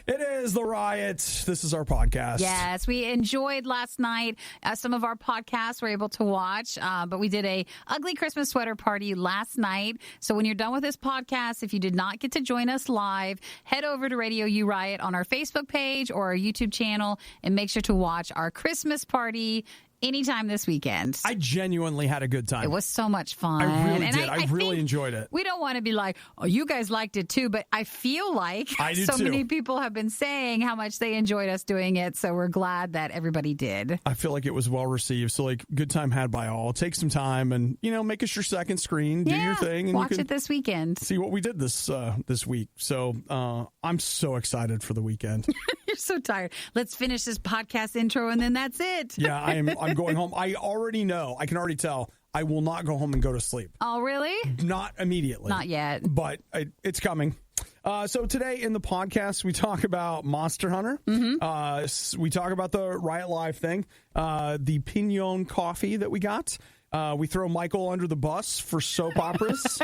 It is the Riot. This is our podcast. Yes, we enjoyed last night. Some of our podcasts were able to watch, but we did a ugly Christmas sweater party last night. So when you're done with this podcast, if you did not get to join us live, head over to RadioU Riot on our Facebook page or our YouTube channel and make sure to watch our Christmas party anytime this weekend. I genuinely had a good time. It was so much fun. I really did. I really enjoyed it. We don't want to be like, oh, you guys liked it too, but I feel like many people have been saying how much they enjoyed us doing it, so we're glad that everybody did. I feel like it was well received, so like good time had by all. Take some time and, make us your second screen, do your thing. And watch it this weekend. See what we did this week. So I'm so excited for the weekend. You're so tired. Let's finish this podcast intro and then that's it. Yeah, I'm going home. I already know. I can already tell. I will not go home and go to sleep. Oh, really? Not immediately. Not yet. But it's coming. So today in the podcast, we talk about Monster Hunter. Mm-hmm. We talk about the Riot Live thing, the Pignon coffee that we got. We throw Michael under the bus for soap operas.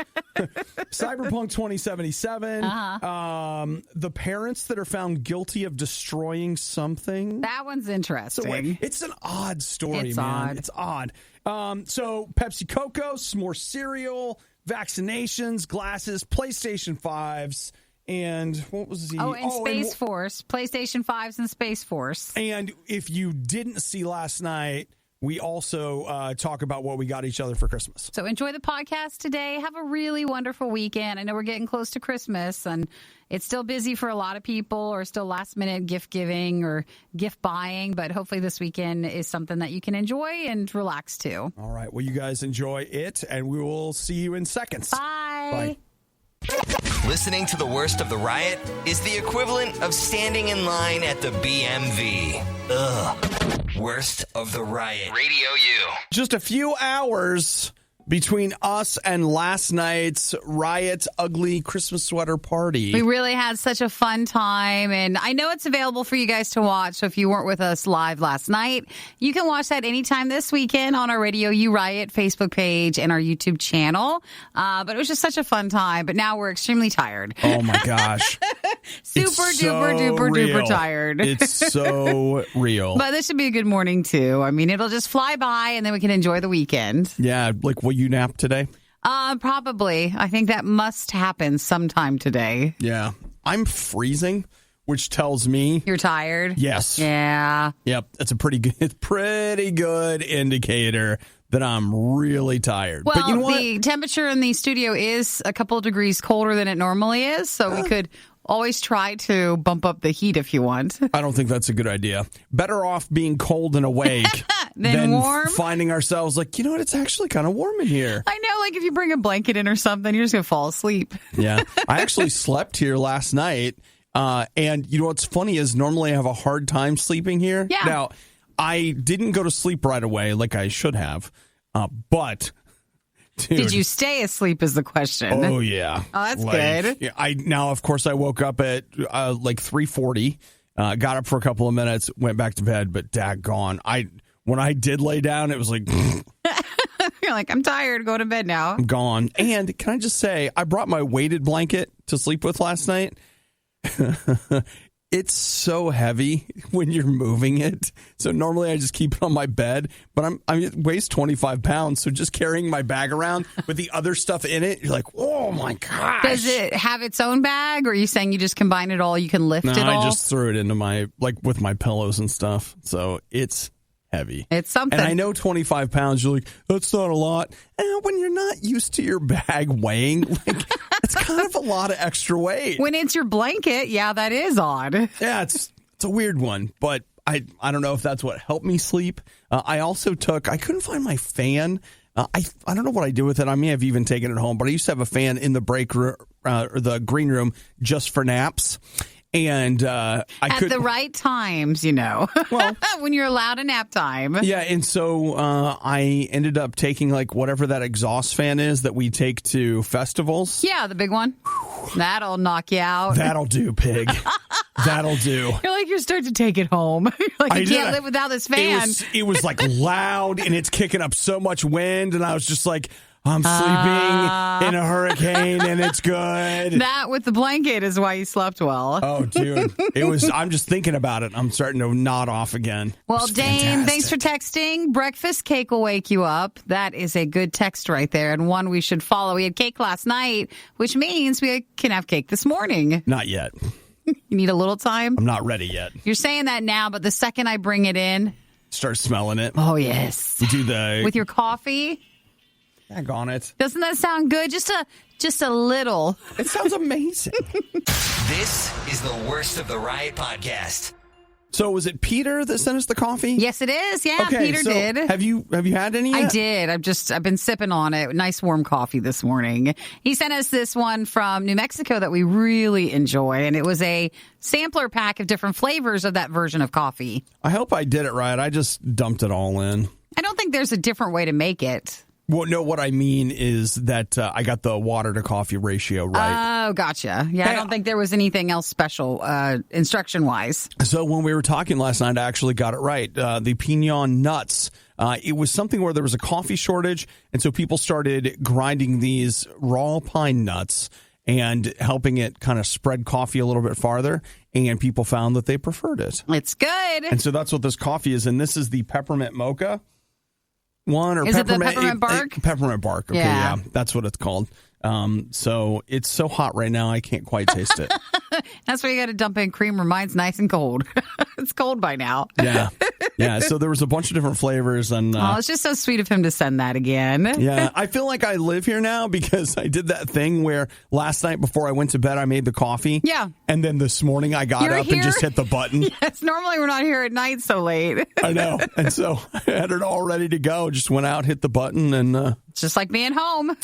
Cyberpunk 2077. The parents that are found guilty of destroying something. That one's interesting. So it's an odd story, man. It's odd. So Pepsi Cocos, more cereal, vaccinations, glasses, PlayStation 5s, and what was the... Space Force. PlayStation 5s and Space Force. And if you didn't see last night... We also talk about what we got each other for Christmas. So enjoy the podcast today. Have a really wonderful weekend. I know we're getting close to Christmas, and it's still busy for a lot of people or still last-minute gift giving or gift buying, but hopefully this weekend is something that you can enjoy and relax to. All right. Well, you guys enjoy it, and we will see you in seconds. Bye. Listening to the worst of the Riot is the equivalent of standing in line at the BMV. Ugh. Worst of the Riot. RadioU. Just a few hours between us and last night's Riot ugly Christmas sweater party. We really had such a fun time, and I know it's available for you guys to watch, so if you weren't with us live last night, you can watch that anytime this weekend on our RadioU Riot Facebook page and our YouTube channel. But it was just such a fun time, but now we're extremely tired. Oh my gosh. Duper tired. It's so real. But this should be a good morning, too. I mean, it'll just fly by, and then we can enjoy the weekend. Yeah, like will you nap today? Probably. I think that must happen sometime today. Yeah. I'm freezing, which tells me... You're tired? Yes. Yeah. Yep. That's a pretty good indicator that I'm really tired. Well, but you know what? The temperature in the studio is a couple of degrees colder than it normally is, so we could always try to bump up the heat if you want. I don't think that's a good idea. Better off being cold and awake than warm. Finding ourselves like, you know what, it's actually kind of warm in here. I know, like if you bring a blanket in or something, you're just going to fall asleep. Yeah. I actually slept here last night. And you know what's funny is normally I have a hard time sleeping here. Yeah. Now, I didn't go to sleep right away like I should have, but... Dude. Did you stay asleep is the question. Oh, yeah. Oh, that's good. Yeah, now, of course, I woke up at like 3:40, got up for a couple of minutes, went back to bed, but daggone. When I did lay down, it was like... You're like, I'm tired, go to bed now. I'm gone. And can I just say, I brought my weighted blanket to sleep with last night. It's so heavy when you're moving it. So normally I just keep it on my bed, but it weighs 25 pounds. So just carrying my bag around with the other stuff in it, you're like, oh my gosh. Does it have its own bag, or are you saying you just combine it all? You can lift it all? I just threw it into with my pillows and stuff. So it's heavy. It's something. And I know 25 pounds, you're like, that's not a lot. And when you're not used to your bag weighing, it's kind of a lot of extra weight. When it's your blanket, yeah, that is odd. Yeah, it's a weird one, but I don't know if that's what helped me sleep. I also I couldn't find my fan. I don't know what I did with it. I may have even taken it home, but I used to have a fan in the break room, or the green room just for naps. And at the right times, well, when you're allowed a nap time. Yeah, and so I ended up taking whatever that exhaust fan is that we take to festivals. Yeah, the big one. That'll knock you out. That'll do, pig. That'll do. You're like, you're starting to take it home. You're like, I can't live without this fan. It was loud, and it's kicking up so much wind, and I was just like, I'm sleeping in a hurricane and it's good. That with the blanket is why you slept well. Oh, dude. I'm just thinking about it. I'm starting to nod off again. Well, Dane, thanks for texting. Breakfast cake will wake you up. That is a good text right there, and one we should follow. We had cake last night, which means we can have cake this morning. Not yet. You need a little time? I'm not ready yet. You're saying that now, but the second I bring it in. Start smelling it. Oh, yes. You do with your coffee. Heck on it. Doesn't that sound good? Just a little. It sounds amazing. This is the Worst of the Riot podcast. So was it Peter that sent us the coffee? Yes, it is. Yeah, okay, Peter so did. Have you had any yet? I did. I've been sipping on it. Nice warm coffee this morning. He sent us this one from New Mexico that we really enjoy, and it was a sampler pack of different flavors of that version of coffee. I hope I did it right. I just dumped it all in. I don't think there's a different way to make it. Well, no, what I mean is that I got the water to coffee ratio right. Oh, gotcha. Yeah, hey, I don't think there was anything else special instruction-wise. So when we were talking last night, I actually got it right. The pinon nuts, it was something where there was a coffee shortage, and so people started grinding these raw pine nuts and helping it kind of spread coffee a little bit farther, and people found that they preferred it. It's good. And so that's what this coffee is, and this is the peppermint mocha. Is it the peppermint bark? Peppermint bark. Okay, yeah, that's what it's called. So it's so hot right now, I can't quite taste it. That's why you got to dump in creamer. Mine's nice and cold. It's cold by now. Yeah. So there was a bunch of different flavors, and it's just so sweet of him to send that again. Yeah, I feel like I live here now because I did that thing where last night before I went to bed, I made the coffee. Yeah, and then this morning I got up and just hit the button. Yes, normally we're not here at night so late. I know, and so I had it all ready to go. Just went out, hit the button, and it's just like being home.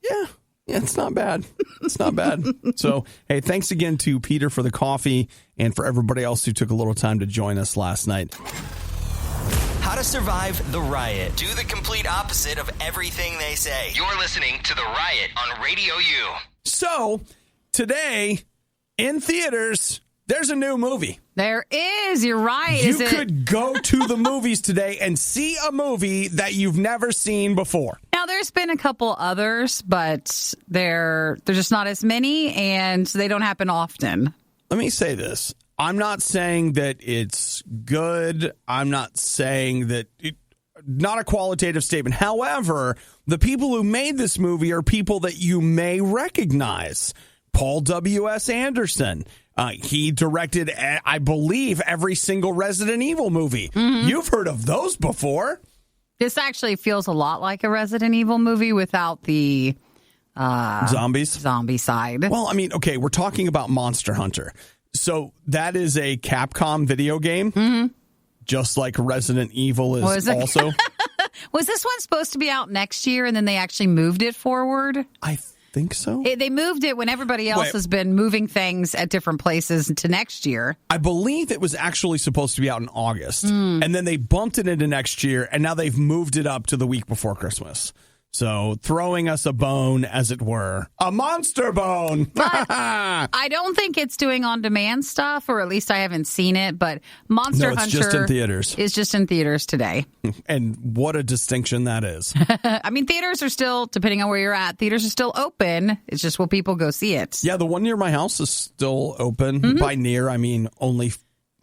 Yeah. Yeah, it's not bad. It's not bad. So, hey, thanks again to Peter for the coffee and for everybody else who took a little time to join us last night. How to survive the riot. Do the complete opposite of everything they say. You're listening to The Riot on Radio U. So, today, in theaters, there's a new movie. There is. You're right. You could go to the movies today and see a movie that you've never seen before. Now, there's been a couple others, but they're just not as many, and they don't happen often. Let me say this. I'm not saying that it's good. I'm not saying that not a qualitative statement. However, the people who made this movie are people that you may recognize. Paul W.S. Anderson. He directed, I believe, every single Resident Evil movie. Mm-hmm. You've heard of those before. This actually feels a lot like a Resident Evil movie without the zombie side. Well, I mean, okay, we're talking about Monster Hunter. So that is a Capcom video game, just like Resident Evil is also. Was this one supposed to be out next year and then they actually moved it forward? I think so. They moved it when everybody else has been moving things at different places to next year. I believe it was actually supposed to be out in August, and then they bumped it into next year, and now they've moved it up to the week before Christmas. So throwing us a bone, as it were. A monster bone! But I don't think it's doing on-demand stuff, or at least I haven't seen it, but Monster Hunter just in theaters. Is just in theaters today. And what a distinction that is. I mean, theaters are still, depending on where you're at, theaters are still open. It's just will people go see it? Yeah, the one near my house is still open. Mm-hmm. By near, I mean only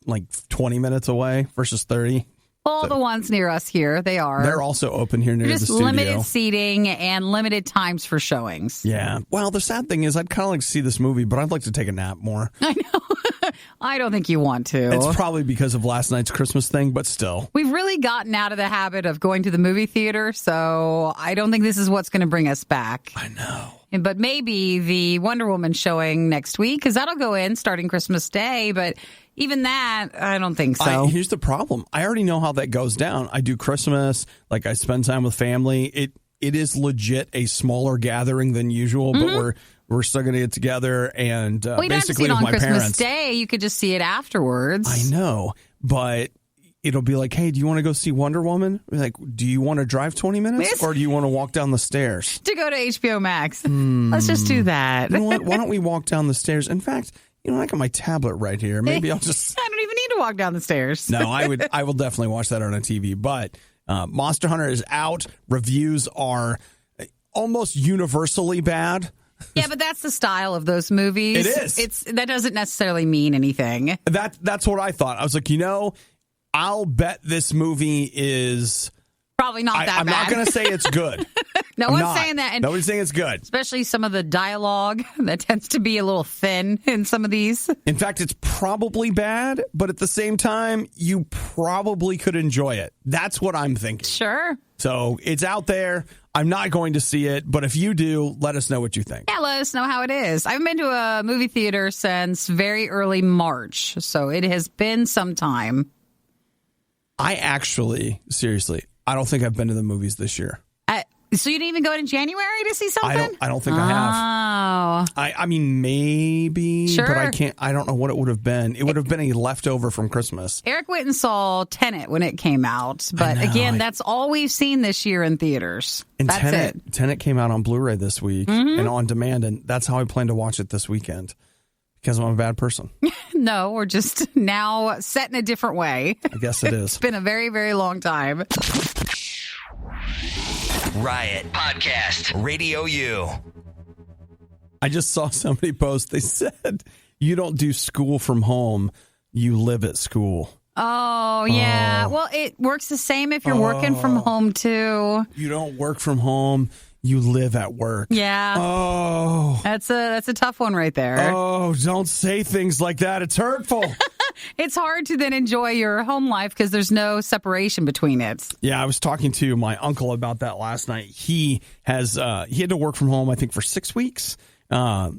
like 20 minutes away versus 30. All the ones near us here, they are. They're also open here near the studio. Just limited seating and limited times for showings. Yeah. Well, the sad thing is I'd kind of like to see this movie, but I'd like to take a nap more. I know. I don't think you want to. It's probably because of last night's Christmas thing, but still. We've really gotten out of the habit of going to the movie theater, so I don't think this is what's going to bring us back. I know. But maybe the Wonder Woman showing next week, because that'll go in starting Christmas Day, but even that, I don't think so. Here's the problem. I already know how that goes down. I do Christmas, like I spend time with family. It is legit a smaller gathering than usual, but we're still going to get together and basically with my parents. You don't have to see it on Christmas Day. You could just see it afterwards. I know, but it'll be like, hey, do you want to go see Wonder Woman? Like, do you want to drive 20 minutes or do you want to walk down the stairs? To go to HBO Max. Let's just do that. You know what? Why don't we walk down the stairs? In fact, I got my tablet right here. Maybe I'll just... I don't even need to walk down the stairs. No, I will definitely watch that on a TV. But Monster Hunter is out. Reviews are almost universally bad. Yeah, but that's the style of those movies. It is. That doesn't necessarily mean anything. That's what I thought. I was like, I'll bet this movie is probably not that bad. I'm not going to say it's good. No one's saying that. And nobody's saying it's good. especially some of the dialogue that tends to be a little thin in some of these. In fact, it's probably bad, but at the same time, you probably could enjoy it. That's what I'm thinking. Sure. So it's out there. I'm not going to see it, but if you do, let us know what you think. Yeah, let us know how it is. I haven't been to a movie theater since very early March, so it has been some time. I actually, seriously, I don't think I've been to the movies this year. So you didn't even go in January to see something? I don't think I have. I mean, maybe, sure. But I can't. I don't know what it would have been. It would have been a leftover from Christmas. Eric went and saw Tenet when it came out, but again, that's all we've seen this year in theaters. And that's Tenet came out on Blu-ray this week and on demand, and that's how I plan to watch it this weekend. Because I'm a bad person. No, we're just now set in a different way. I guess it is. It's been a very, very long time. Riot Podcast, RadioU. I just saw somebody post. They said, you don't do school from home. You live at school. Oh, yeah. Well, it works the same if you're working from home, too. You don't work from home. You live at work. Yeah. Oh. That's a tough one right there. Oh, don't say things like that. It's hurtful. It's hard to then enjoy your home life because there's no separation between it. Yeah, I was talking to my uncle about that last night. He had to work from home, I think, for 6 weeks.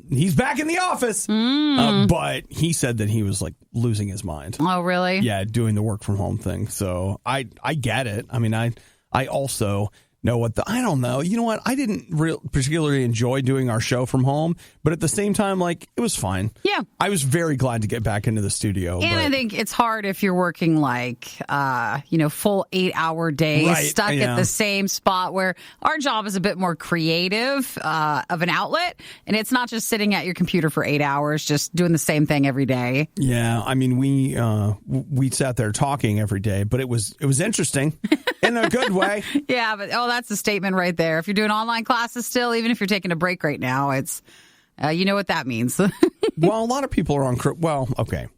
He's back in the office, but he said that he was like losing his mind. Oh, really? Yeah, doing the work from home thing. So I get it. I mean, I also know I don't know. You know what? I didn't particularly enjoy doing our show from home, but at the same time, like, it was fine. Yeah. I was very glad to get back into the studio. And I think it's hard if you're working like, full 8-hour days stuck at the same spot, where our job is a bit more creative of an outlet. And it's not just sitting at your computer for 8 hours, just doing the same thing every day. Yeah. I mean, we sat there talking every day, but it was interesting in a good way. Yeah. But, that's a statement right there. If you're doing online classes still, even if you're taking a break right now, it's, you know what that means. Well, a lot of people are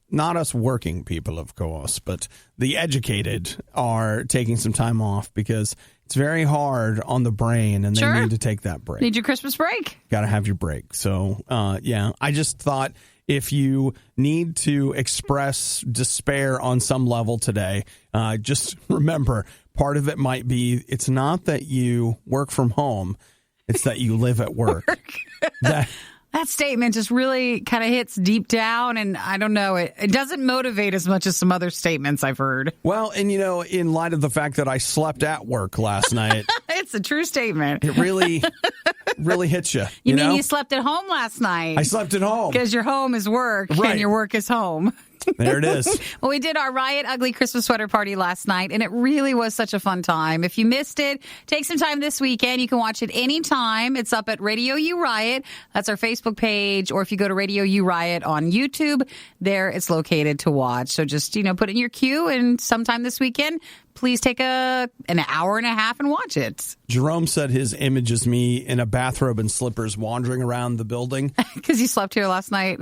not us working people, of course, but the educated are taking some time off because it's very hard on the brain and they need to take that break. Need your Christmas break. Got to have your break. So, I just thought if you need to express despair on some level today, just remember, part of it might be it's not that you work from home, it's that you live at work. That statement just really kind of hits deep down, and I don't know, it doesn't motivate as much as some other statements I've heard. Well, and in light of the fact that I slept at work last night. It's a true statement. It really hits you. You mean you slept at home last night? I slept at home. Because your home is work, and your work is home. There it is. Well, we did our Riot Ugly Christmas Sweater Party last night, and it really was such a fun time. If you missed it, take some time this weekend. You can watch it anytime. It's up at RadioU Riot. That's our Facebook page. Or if you go to RadioU Riot on YouTube, there it's located to watch. So just, put it in your queue, and sometime this weekend, please take an hour and a half and watch it. Jerome said his image is me in a bathrobe and slippers wandering around the building. Because you slept here last night?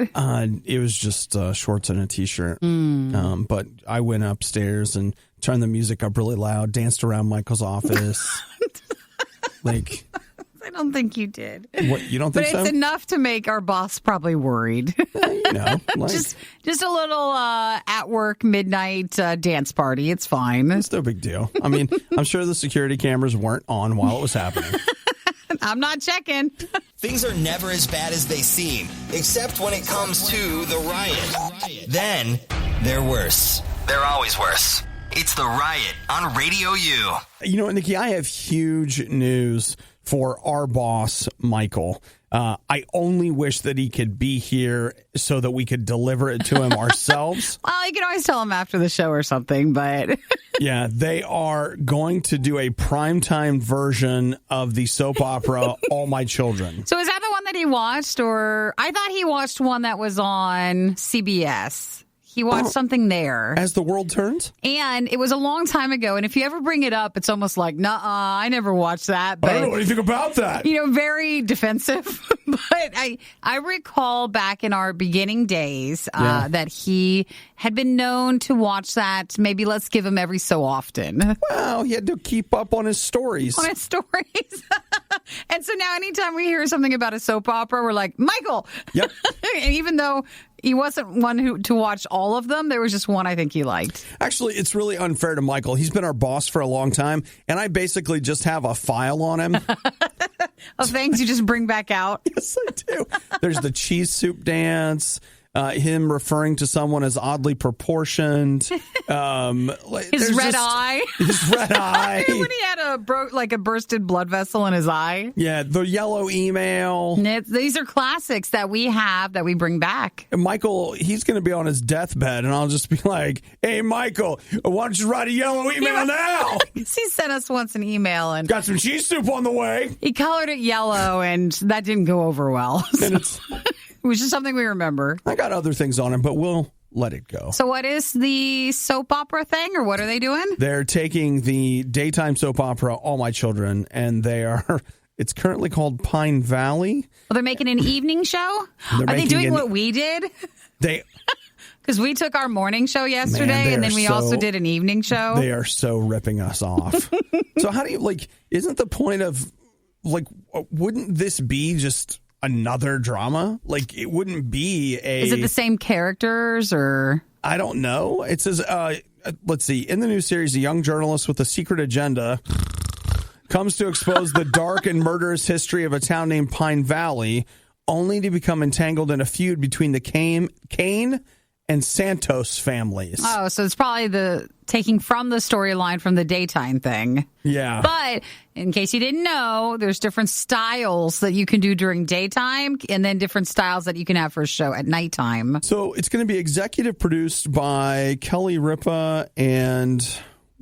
It was just shorts and a T-shirt. But I went upstairs and turned the music up really loud, danced around Michael's office. I don't think you did. What, you don't think so? But it's enough to make our boss probably worried. Just a little at work midnight dance party. It's fine. It's no big deal. I mean, I'm sure the security cameras weren't on while it was happening. I'm not checking. Things are never as bad as they seem, except when it comes to the riot. Then they're worse. They're always worse. It's the Riot on RadioU. Nikki, I have huge news for our boss, Michael. I only wish that he could be here so that we could deliver it to him ourselves. Well, you can always tell him after the show or something, but... Yeah, they are going to do a primetime version of the soap opera, All My Children. So is that the one that he watched? Or I thought he watched one that was on CBS. He watched something there. As the world turns? And it was a long time ago. And if you ever bring it up, it's almost like, nuh-uh, I never watched that. But, I don't know anything about that. Very defensive. But I recall back in our beginning days that he had been known to watch that. Maybe let's give him every so often. Well, he had to keep up on his stories. On his stories. And so now anytime we hear something about a soap opera, we're like, Michael. Yep. And even though he wasn't one to watch all of them, there was just one I think he liked. Actually, it's really unfair to Michael. He's been our boss for a long time, and I basically just have a file on him. Of things you just bring back out. Yes, I do. There's the cheese soup dance. Him referring to someone as oddly proportioned. His red eye. His red eye. When he had a bursted blood vessel in his eye. Yeah, the yellow email. These are classics that we have that we bring back. And Michael, he's going to be on his deathbed, and I'll just be like, hey, Michael, why don't you write a yellow email now? He sent us once an email. And got some cheese soup on the way. He colored it yellow, and that didn't go over well. So. It was just something we remember. I got other things on him, but we'll let it go. So what is the soap opera thing, or what are they doing? They're taking the daytime soap opera, All My Children, and it's currently called Pine Valley. Well, they're making an evening show? Are they doing what we did? Because we took our morning show yesterday, and then we also did an evening show. They are so ripping us off. So how do you, isn't the point of, wouldn't this be just another drama? It wouldn't be Is it the same characters or? I don't know. It says, let's see. In the new series, a young journalist with a secret agenda comes to expose the dark and murderous history of a town named Pine Valley, only to become entangled in a feud between the Kane and Santos families. Oh, so it's probably taking from the storyline from the daytime thing. Yeah. But in case you didn't know, there's different styles that you can do during daytime and then different styles that you can have for a show at nighttime. So it's going to be executive produced by Kelly Ripa and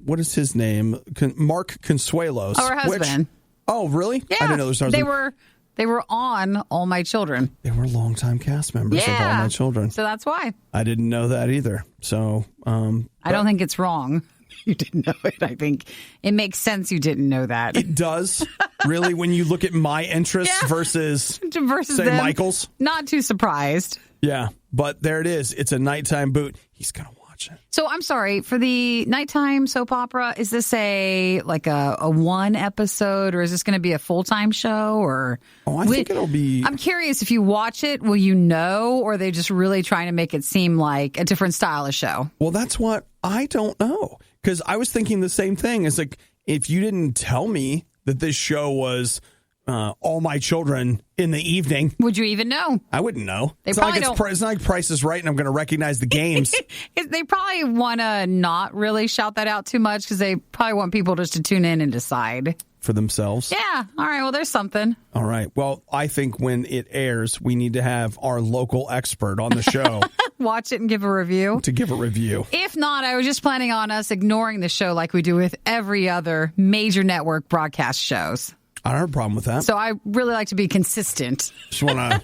what is his name? Mark Consuelos. Our husband. Oh, really? Yeah. I didn't know there was They were on All My Children. They were longtime cast members of All My Children. So that's why. I didn't know that either. So I don't think it's wrong. You didn't know it. I think it makes sense you didn't know that. It does. Really, when you look at my interests versus say, them, Michael's. Not too surprised. Yeah, but there it is. It's a nighttime boot. He's going to watch it. So I'm sorry, for the nighttime soap opera, is this a one episode, or is this going to be a full-time show? Or I think it'll be. I'm curious, if you watch it, will you know, or are they just really trying to make it seem like a different style of show? Well, that's what I don't know, because I was thinking the same thing. It's like, if you didn't tell me that this show was All My Children in the evening, would you even know? I wouldn't know. It's not like Price is Right and I'm going to recognize the games. They probably want to not really shout that out too much, because they probably want people just to tune in and decide for themselves. Yeah. All right. Well, there's something. All right. Well, I think when it airs, we need to have our local expert on the show. Watch it and give a review. To give a review. If not, I was just planning on us ignoring the show like we do with every other major network broadcast shows. I don't have a problem with that. So I really like to be consistent. Just want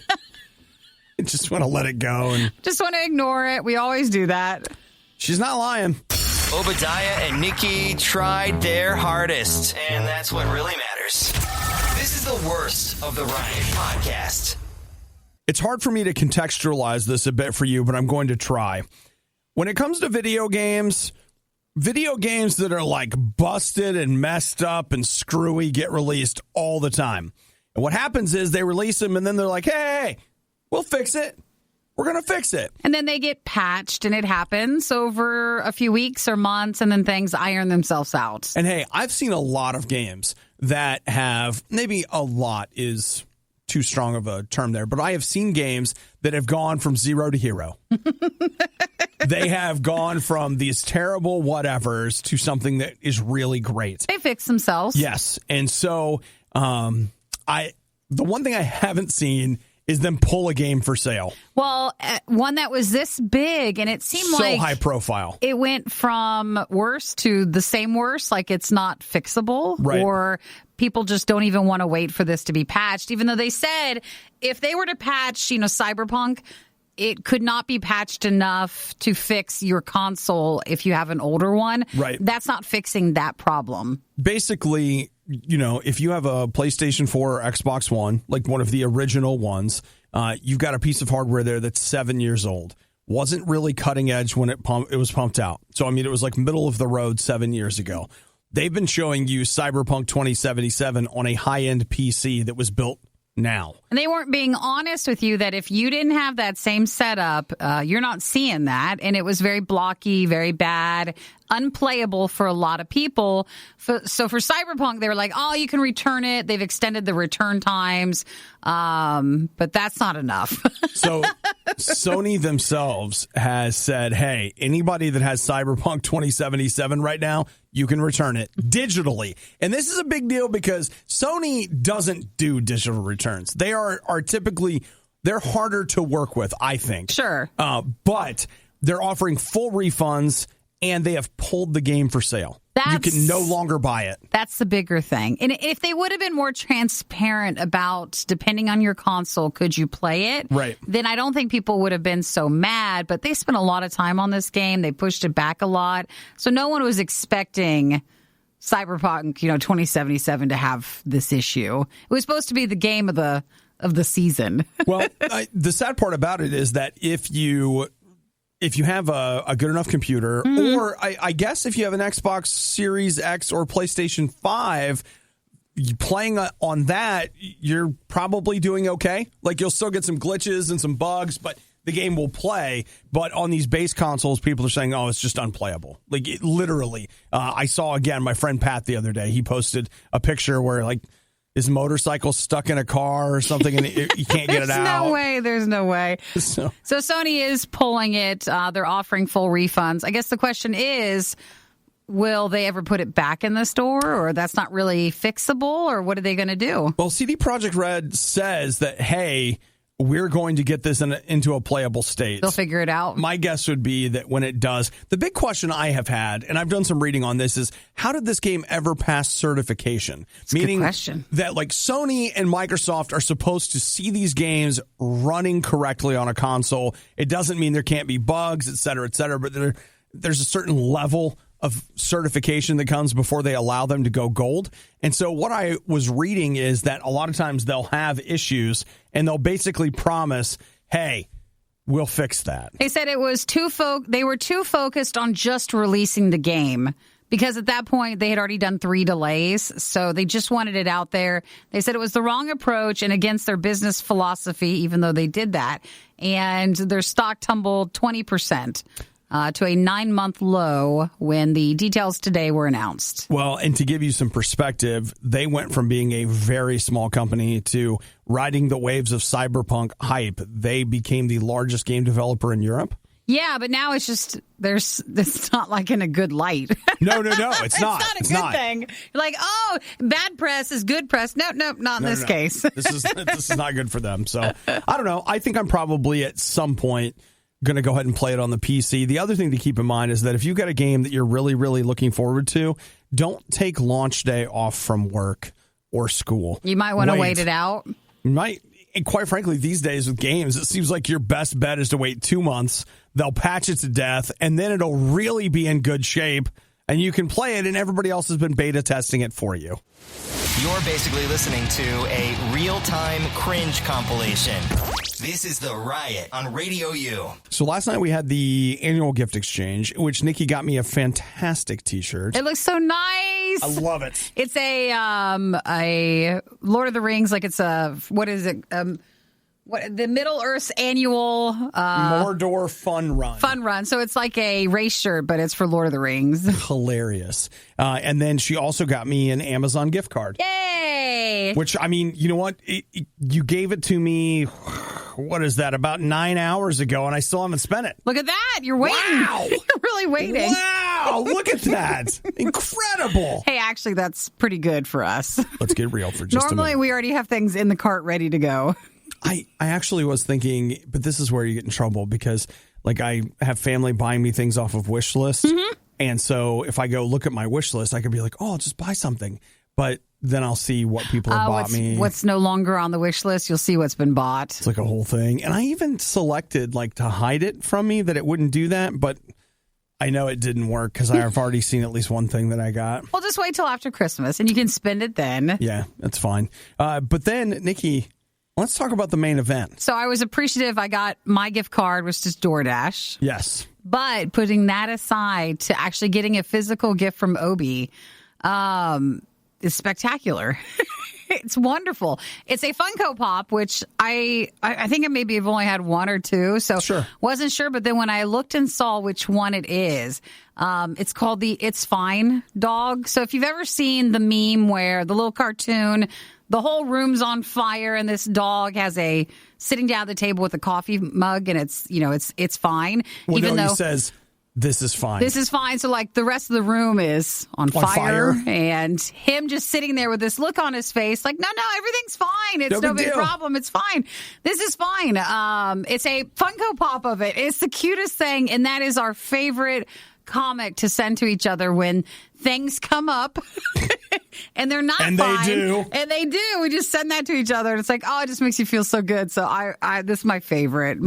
to let it go. And just want to ignore it. We always do that. She's not lying. Obadiah and Nikki tried their hardest, and that's what really matters. This is the worst of the Riot podcast. It's hard for me to contextualize this a bit for you, but I'm going to try. When it comes to video games that are busted and messed up and screwy get released all the time. And what happens is they release them and then they're like, hey, we'll fix it. We're going to fix it. And then they get patched, and it happens over a few weeks or months, and then things iron themselves out. And hey, I've seen a lot of games that have, maybe a lot is too strong of a term there, but I have seen games that have gone from zero to hero. They have gone from these terrible whatevers to something that is really great. They fix themselves. Yes. And so the one thing I haven't seen is them pull a game for sale. Well, one that was this big, and it seemed so high profile. It went from worse to the same worse, like it's not fixable, right. Or people just don't even want to wait for this to be patched, even though they said if they were to patch, Cyberpunk, it could not be patched enough to fix your console if you have an older one. Right. That's not fixing that problem. Basically, if you have a PlayStation 4 or Xbox One, like one of the original ones, you've got a piece of hardware there that's 7 years old. Wasn't really cutting edge when it was pumped out. So, I mean, it was like middle of the road 7 years ago. They've been showing you Cyberpunk 2077 on a high-end PC that was built now. And they weren't being honest with you that if you didn't have that same setup, you're not seeing that. And it was very blocky, very bad, unplayable for a lot of people. So for Cyberpunk, they were like, oh, you can return it. They've extended the return times. But that's not enough. So Sony themselves has said, hey, anybody that has Cyberpunk 2077 right now, you can return it digitally. And this is a big deal because Sony doesn't do digital returns. They are typically, they're harder to work with, I think. Sure. But they're offering full refunds and they have pulled the game for sale. You can no longer buy it. That's the bigger thing. And if they would have been more transparent about, depending on your console, could you play it? Right. Then I don't think people would have been so mad. But they spent a lot of time on this game. They pushed it back a lot. So no one was expecting Cyberpunk, 2077 to have this issue. It was supposed to be the game of the season. Well, the sad part about it is that if you have a good enough computer, or I guess if you have an Xbox Series X or PlayStation 5, playing on that, you're probably doing okay. Like, you'll still get some glitches and some bugs, but the game will play. But on these base consoles, people are saying, oh, it's just unplayable. Like, literally. I saw, again, my friend Pat the other day. He posted a picture where, like, his motorcycle stuck in a car or something, and you can't get it out. There's no way. So Sony is pulling it. They're offering full refunds. I guess the question is, will they ever put it back in the store, or that's not really fixable, or what are they going to do? Well, CD Projekt Red says that, hey, we're going to get this into a playable state. They'll figure it out. My guess would be that when it does, the big question I have had, and I've done some reading on this, is how did this game ever pass certification? That's a good question. That like Sony and Microsoft are supposed to see these games running correctly on a console. It doesn't mean there can't be bugs, et cetera, but there's a certain level of certification that comes before they allow them to go gold. And so what I was reading is that a lot of times they'll have issues and they'll basically promise, hey, we'll fix that. They said it was they were too focused on just releasing the game, because at that point they had already done 3 delays. So they just wanted it out there. They said it was the wrong approach and against their business philosophy, even though they did that. And their stock tumbled 20%. To a 9-month low when the details today were announced. Well, and to give you some perspective, they went from being a very small company to riding the waves of Cyberpunk hype. They became the largest game developer in Europe. Yeah, but now it's just, it's not like in a good light. No, it's not. It's not a good thing. You're like, oh, bad press is good press. No, not in this case. This is not good for them. So, I don't know. I think I'm probably at some point going to go ahead and play it on the PC. The other thing to keep in mind is that if you've got a game that you're really, really looking forward to, don't take launch day off from work or school. You might want to wait it out. You might. And quite frankly, these days with games, it seems like your best bet is to wait 2 months. They'll patch it to death, and then it'll really be in good shape, and you can play it, and everybody else has been beta testing it for you. You're basically listening to a real-time cringe compilation. This is The Riot on RadioU. So last night we had the annual gift exchange, which Nikki got me a fantastic T-shirt. It looks so nice. I love it. It's a Lord of the Rings, like it's a, what is it? The Middle Earth's annual Mordor fun run. So it's like a race shirt, but it's for Lord of the Rings. Hilarious. And then she also got me an Amazon gift card. Yay! Which, I mean, you know what? You gave it to me, what is that, about 9 hours ago, and I still haven't spent it. Look at that. You're waiting. Wow. You're really waiting. Wow. Look at that. Incredible. Hey, actually, that's pretty good for us. Let's get real for just a minute. Normally, we already have things in the cart ready to go. I actually was thinking, but this is where you get in trouble because, like, I have family buying me things off of wish lists. Mm-hmm. And so if I go look at my wish list, I could be like, oh, I'll just buy something. But then I'll see what people have bought me. What's no longer on the wish list, you'll see what's been bought. It's like a whole thing. And I even selected like to hide it from me that it wouldn't do that, but I know it didn't work because I've already seen at least one thing that I got. Well, just wait till after Christmas and you can spend it then. Yeah, that's fine. But then, Nikki, let's talk about the main event. So I was appreciative. I got my gift card, which is DoorDash. Yes. But putting that aside to actually getting a physical gift from Obi is spectacular. It's wonderful. It's a Funko Pop, which I think I maybe have only had one or two, so wasn't sure. But then when I looked and saw which one it is, it's called the It's Fine dog. So if you've ever seen the meme where the little cartoon, the whole room's on fire and this dog has a sitting down at the table with a coffee mug and it's fine. Well, even though he says, this is fine. This is fine. So, like, the rest of the room is on fire. And him just sitting there with this look on his face, like, no, everything's fine. It's no big problem. It's fine. This is fine. It's a Funko Pop of it. It's the cutest thing. And that is our favorite comic to send to each other when things come up and they're not fine. And they do. We just send that to each other. And it's like, oh, it just makes you feel so good. So this is my favorite.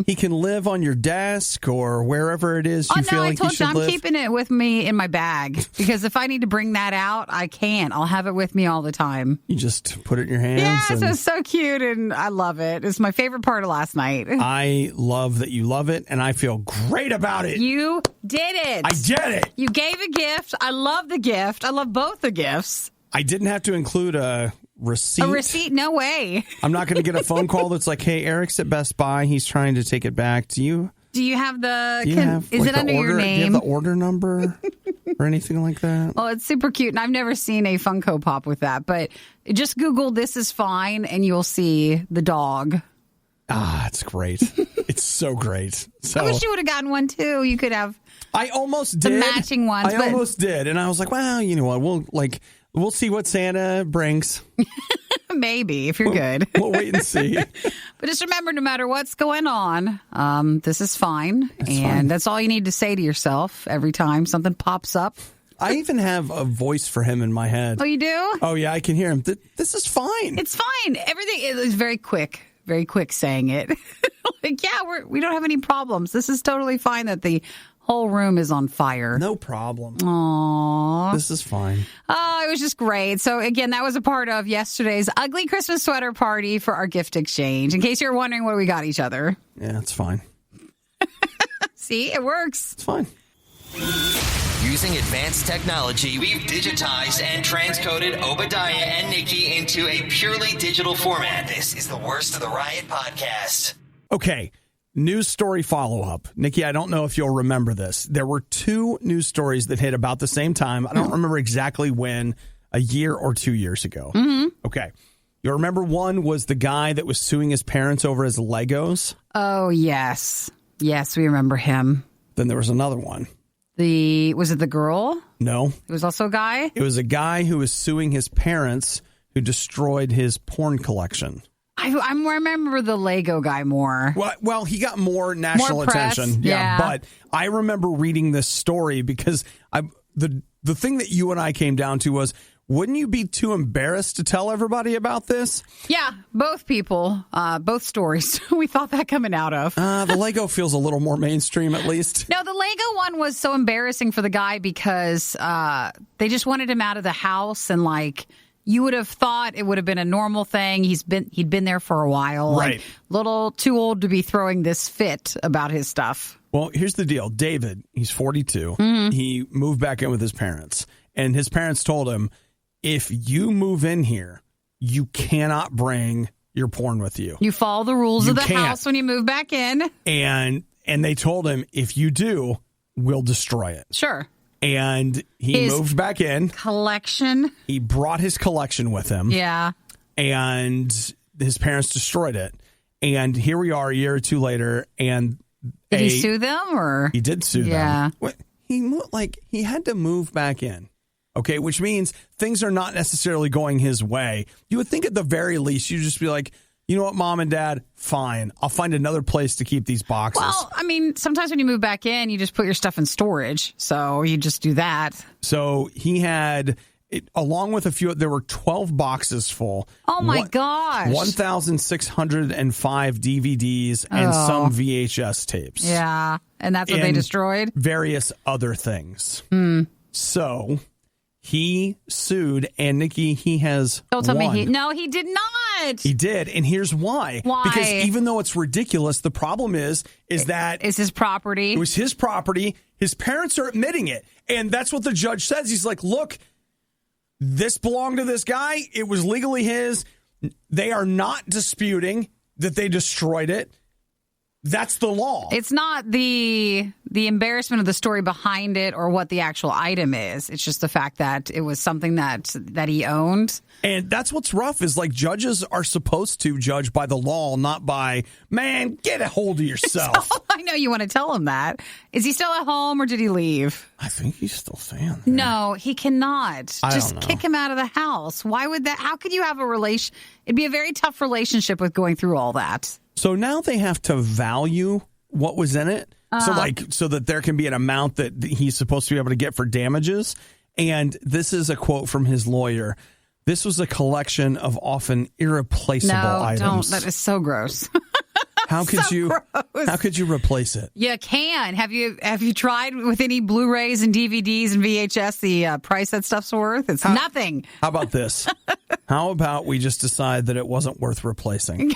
He can live on your desk or wherever it is you feel like he should live. I'm keeping it with me in my bag because if I need to bring that out, I can. I'll have it with me all the time. You just put it in your hands. Yeah, so it's so cute and I love it. It's my favorite part of last night. I love that you love it and I feel great about it. You did it. I did it. You gave a gift. I love the gift. I love both the gifts. I didn't have to include a receipt. A receipt? No way. I'm not going to get a phone call that's like, hey, Eric's at Best Buy. He's trying to take it back. Do you have the... is it under your name? Do you have the order number or anything like that? Well, it's super cute. And I've never seen a Funko Pop with that. But just Google This Is Fine and you'll see the dog. Ah, it's great. It's so great. So, I wish you would have gotten one, too. You could have... I almost did. The matching ones. I almost did. And I was like, well, you know what? We'll see what Santa brings. Maybe, if you're good. We'll wait and see. But just remember, no matter what's going on, this is fine. That's all you need to say to yourself every time something pops up. I even have a voice for him in my head. Oh, you do? Oh, yeah, I can hear him. This is fine. It's fine. Everything is very quick saying it. Like, yeah, we don't have any problems. This is totally fine that the whole room is on fire. No problem. Aww. This is fine. Oh, it was just great. So, again, that was a part of yesterday's ugly Christmas sweater party for our gift exchange. In case you're wondering what we got each other. Yeah, it's fine. See, it works. It's fine. Using advanced technology, we've digitized and transcoded Obadiah and Nikki into a purely digital format. This is the Worst of the Riot podcast. Okay. News story follow-up. Nikki, I don't know if you'll remember this. There were two news stories that hit about the same time. I don't remember exactly when, a year or 2 years ago. Mm-hmm. Okay. You remember one was the guy that was suing his parents over his Legos? Oh, yes. Yes, we remember him. Then there was another one. Was it the girl? No. It was also a guy? It was a guy who was suing his parents who destroyed his porn collection. I remember the Lego guy more. Well, he got more national attention. Yeah, but I remember reading this story because the thing that you and I came down to was, wouldn't you be too embarrassed to tell everybody about this? Yeah, both people, both stories. We thought that coming out of. The Lego feels a little more mainstream, at least. No, the Lego one was so embarrassing for the guy because they just wanted him out of the house and like... You would have thought it would have been a normal thing. He'd been there for a while. Right. Like, little too old to be throwing this fit about his stuff. Well, here's the deal. David, he's 42. Mm-hmm. He moved back in with his parents. And his parents told him, if you move in here, you cannot bring your porn with you. You follow the rules of the house when you move back in. And they told him, if you do, we'll destroy it. Sure. And he moved back in. Collection. He brought his collection with him. Yeah. And his parents destroyed it. And here we are a year or two later. And did he sue them or? He did sue them. What, he had to move back in. Okay, which means things are not necessarily going his way. You would think at the very least you'd just be like, you know what, Mom and Dad, fine. I'll find another place to keep these boxes. Well, I mean, sometimes when you move back in, you just put your stuff in storage. So you just do that. So he had along with a few, there were 12 boxes full. Oh, my gosh. 1,605 DVDs and some VHS tapes. Yeah, and that's what they destroyed? Various other things. So he sued, and Nikki, he has Don't tell won. me No, he did not. He did, and here's why. Why? Because even though it's ridiculous, the problem is that it's his property. It was his property. His parents are admitting it, and that's what the judge says. He's like, look, this belonged to this guy. It was legally his. They are not disputing that they destroyed it. That's the law. It's not the embarrassment of the story behind it or what the actual item is. It's just the fact that it was something that he owned. And that's what's rough is like judges are supposed to judge by the law, not by, man, get a hold of yourself. So, I know you want to tell him that. Is he still at home or did he leave? I think he's still staying there. No, he cannot. Just don't know. kick him out of the house. Why would that? How could you have a relation? It'd be a very tough relationship with going through all that. So now they have to value what was in it. So that there can be an amount that he's supposed to be able to get for damages. And this is a quote from his lawyer. This was a collection of often irreplaceable items. Don't. That is so gross. How could gross. How could you replace it? You can. Have you tried with any Blu-rays and DVDs and VHS the price that stuff's worth? It's nothing. How about this? How about we just decide that it wasn't worth replacing?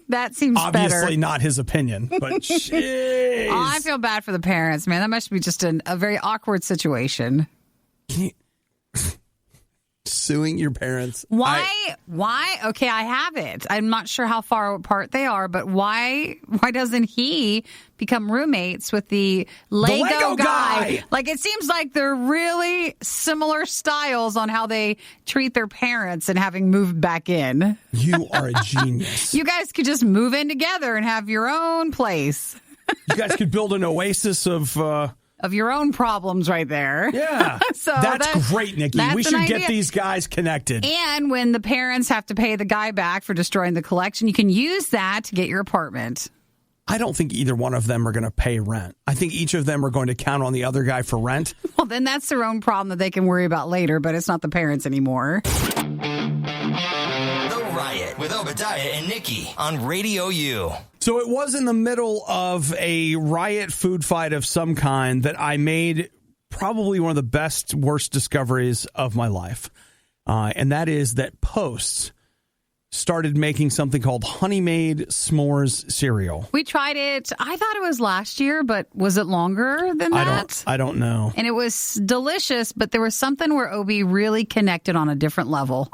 That seems Obviously better. not his opinion, but jeez. Oh, I feel bad for the parents, man. That must be just a very awkward situation. Suing your parents. Why? Okay, I have it. I'm not sure how far apart they are, but why doesn't he become roommates with the Lego guy? Like, it seems like they're really similar styles on how they treat their parents and having moved back in. You are a genius. You guys could just move in together and have your own place. You guys could build an oasis of your own problems right there. Yeah. So that's great, Nikki. We should get these guys connected. And when the parents have to pay the guy back for destroying the collection, you can use that to get your apartment. I don't think either one of them are going to pay rent. I think each of them are going to count on the other guy for rent. Well, then that's their own problem that they can worry about later, but it's not the parents anymore. The Riot with Obadiah and Nikki on RadioU. So it was in the middle of a riot food fight of some kind that I made probably one of the worst discoveries of my life. And that is that Post started making something called Honey Maid S'mores cereal. We tried it. I thought it was last year, but was it longer than that? I don't know. And it was delicious, but there was something where Obi really connected on a different level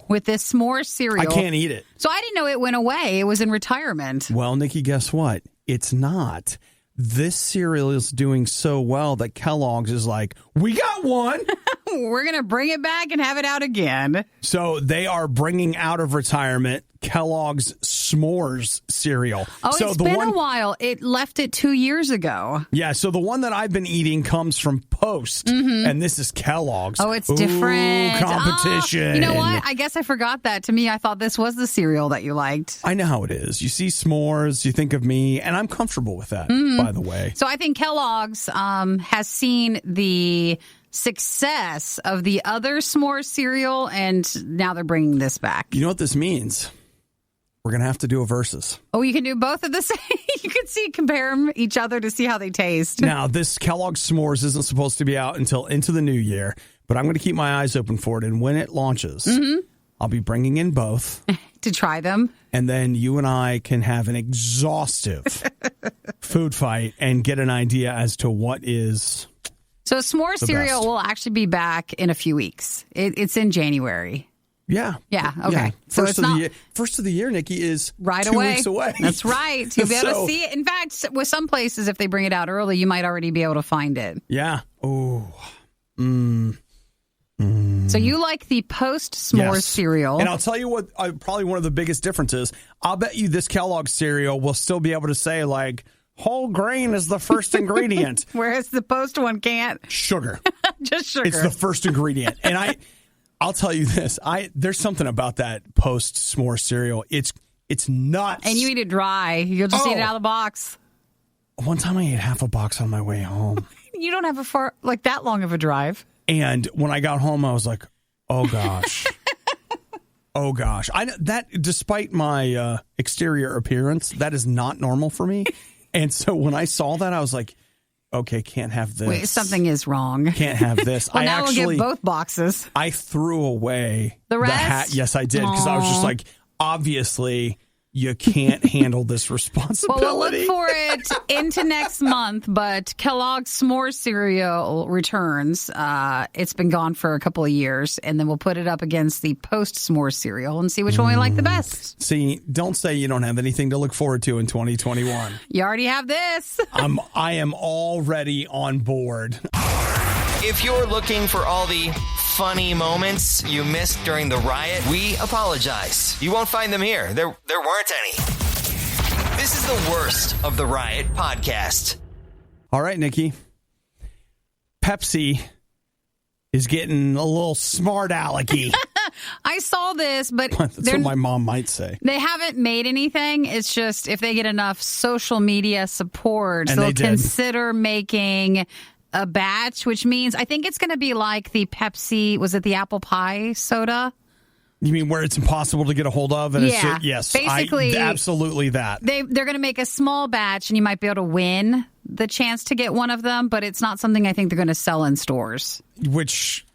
with this s'mores cereal. I can't eat it. So I didn't know it went away. It was in retirement. Well, Nikki, guess what? It's not. This cereal is doing so well that Kellogg's is like, we got one. We're going to bring it back and have it out again. So they are bringing out of retirement Kellogg's S'mores cereal. Oh, so it's been a while. It left it 2 years ago. Yeah, so the one that I've been eating comes from Post, and this is Kellogg's. Oh, it's different. Competition. Oh, you know what? I guess I forgot that. To me, I thought this was the cereal that you liked. I know how it is. You see s'mores, you think of me, and I'm comfortable with that, by the way. So I think Kellogg's has seen the success of the other s'mores cereal, and now they're bringing this back. You know what this means? We're going to have to do a versus. Oh, you can do both of the same. You can compare them each other to see how they taste. Now, this Kellogg's S'mores isn't supposed to be out until into the new year, but I'm going to keep my eyes open for it. And when it launches, I'll be bringing in both. To try them. And then you and I can have an exhaustive food fight and get an idea as to what is So s'mores cereal will actually be back in a few weeks. It's in January. Yeah. Yeah. Okay. Yeah. So it's not first of the year, Nikki, is right 2 away. weeks away. That's right. You'll be able to see it. In fact, with some places, if they bring it out early, you might already be able to find it. Yeah. Oh. So you like the Post S'mores cereal. And I'll tell you what, probably one of the biggest differences. I'll bet you this Kellogg's cereal will still be able to say, like, whole grain is the first ingredient. Whereas the Post one can't. Sugar. Just sugar. It's the first ingredient. And I'll tell you this. There's something about that Post S'mores cereal. It's nuts. And you eat it dry. You'll just eat it out of the box. One time I ate half a box on my way home. You don't have that long of a drive. And when I got home, I was like, Oh, gosh. Oh, gosh. Despite my exterior appearance, that is not normal for me. And so when I saw that, I was like, okay, can't have this. Wait, something is wrong. Can't have this. Well, now we'll get both boxes. I threw away the rest. Hat. Yes, I did. Because I was just like, obviously, you can't handle this responsibility. Well, we'll look for it into next month, but Kellogg's S'more cereal returns. It's been gone for a couple of years, and then we'll put it up against the post-S'more cereal and see which one we like the best. See, don't say you don't have anything to look forward to in 2021. You already have this. I am already on board. If you're looking for all the funny moments you missed during the riot, we apologize. You won't find them here. There weren't any. This is the worst of the Riot podcast. All right, Nikki. Pepsi is getting a little smart alecky. I saw this, but that's what my mom might say. They haven't made anything. It's just if they get enough social media support, and they'll consider making a batch, which means I think it's going to be like the Pepsi, was it the apple pie soda? You mean where it's impossible to get a hold of? And yeah. Yes. Basically, absolutely that. They're going to make a small batch and you might be able to win the chance to get one of them, but it's not something I think they're going to sell in stores. Which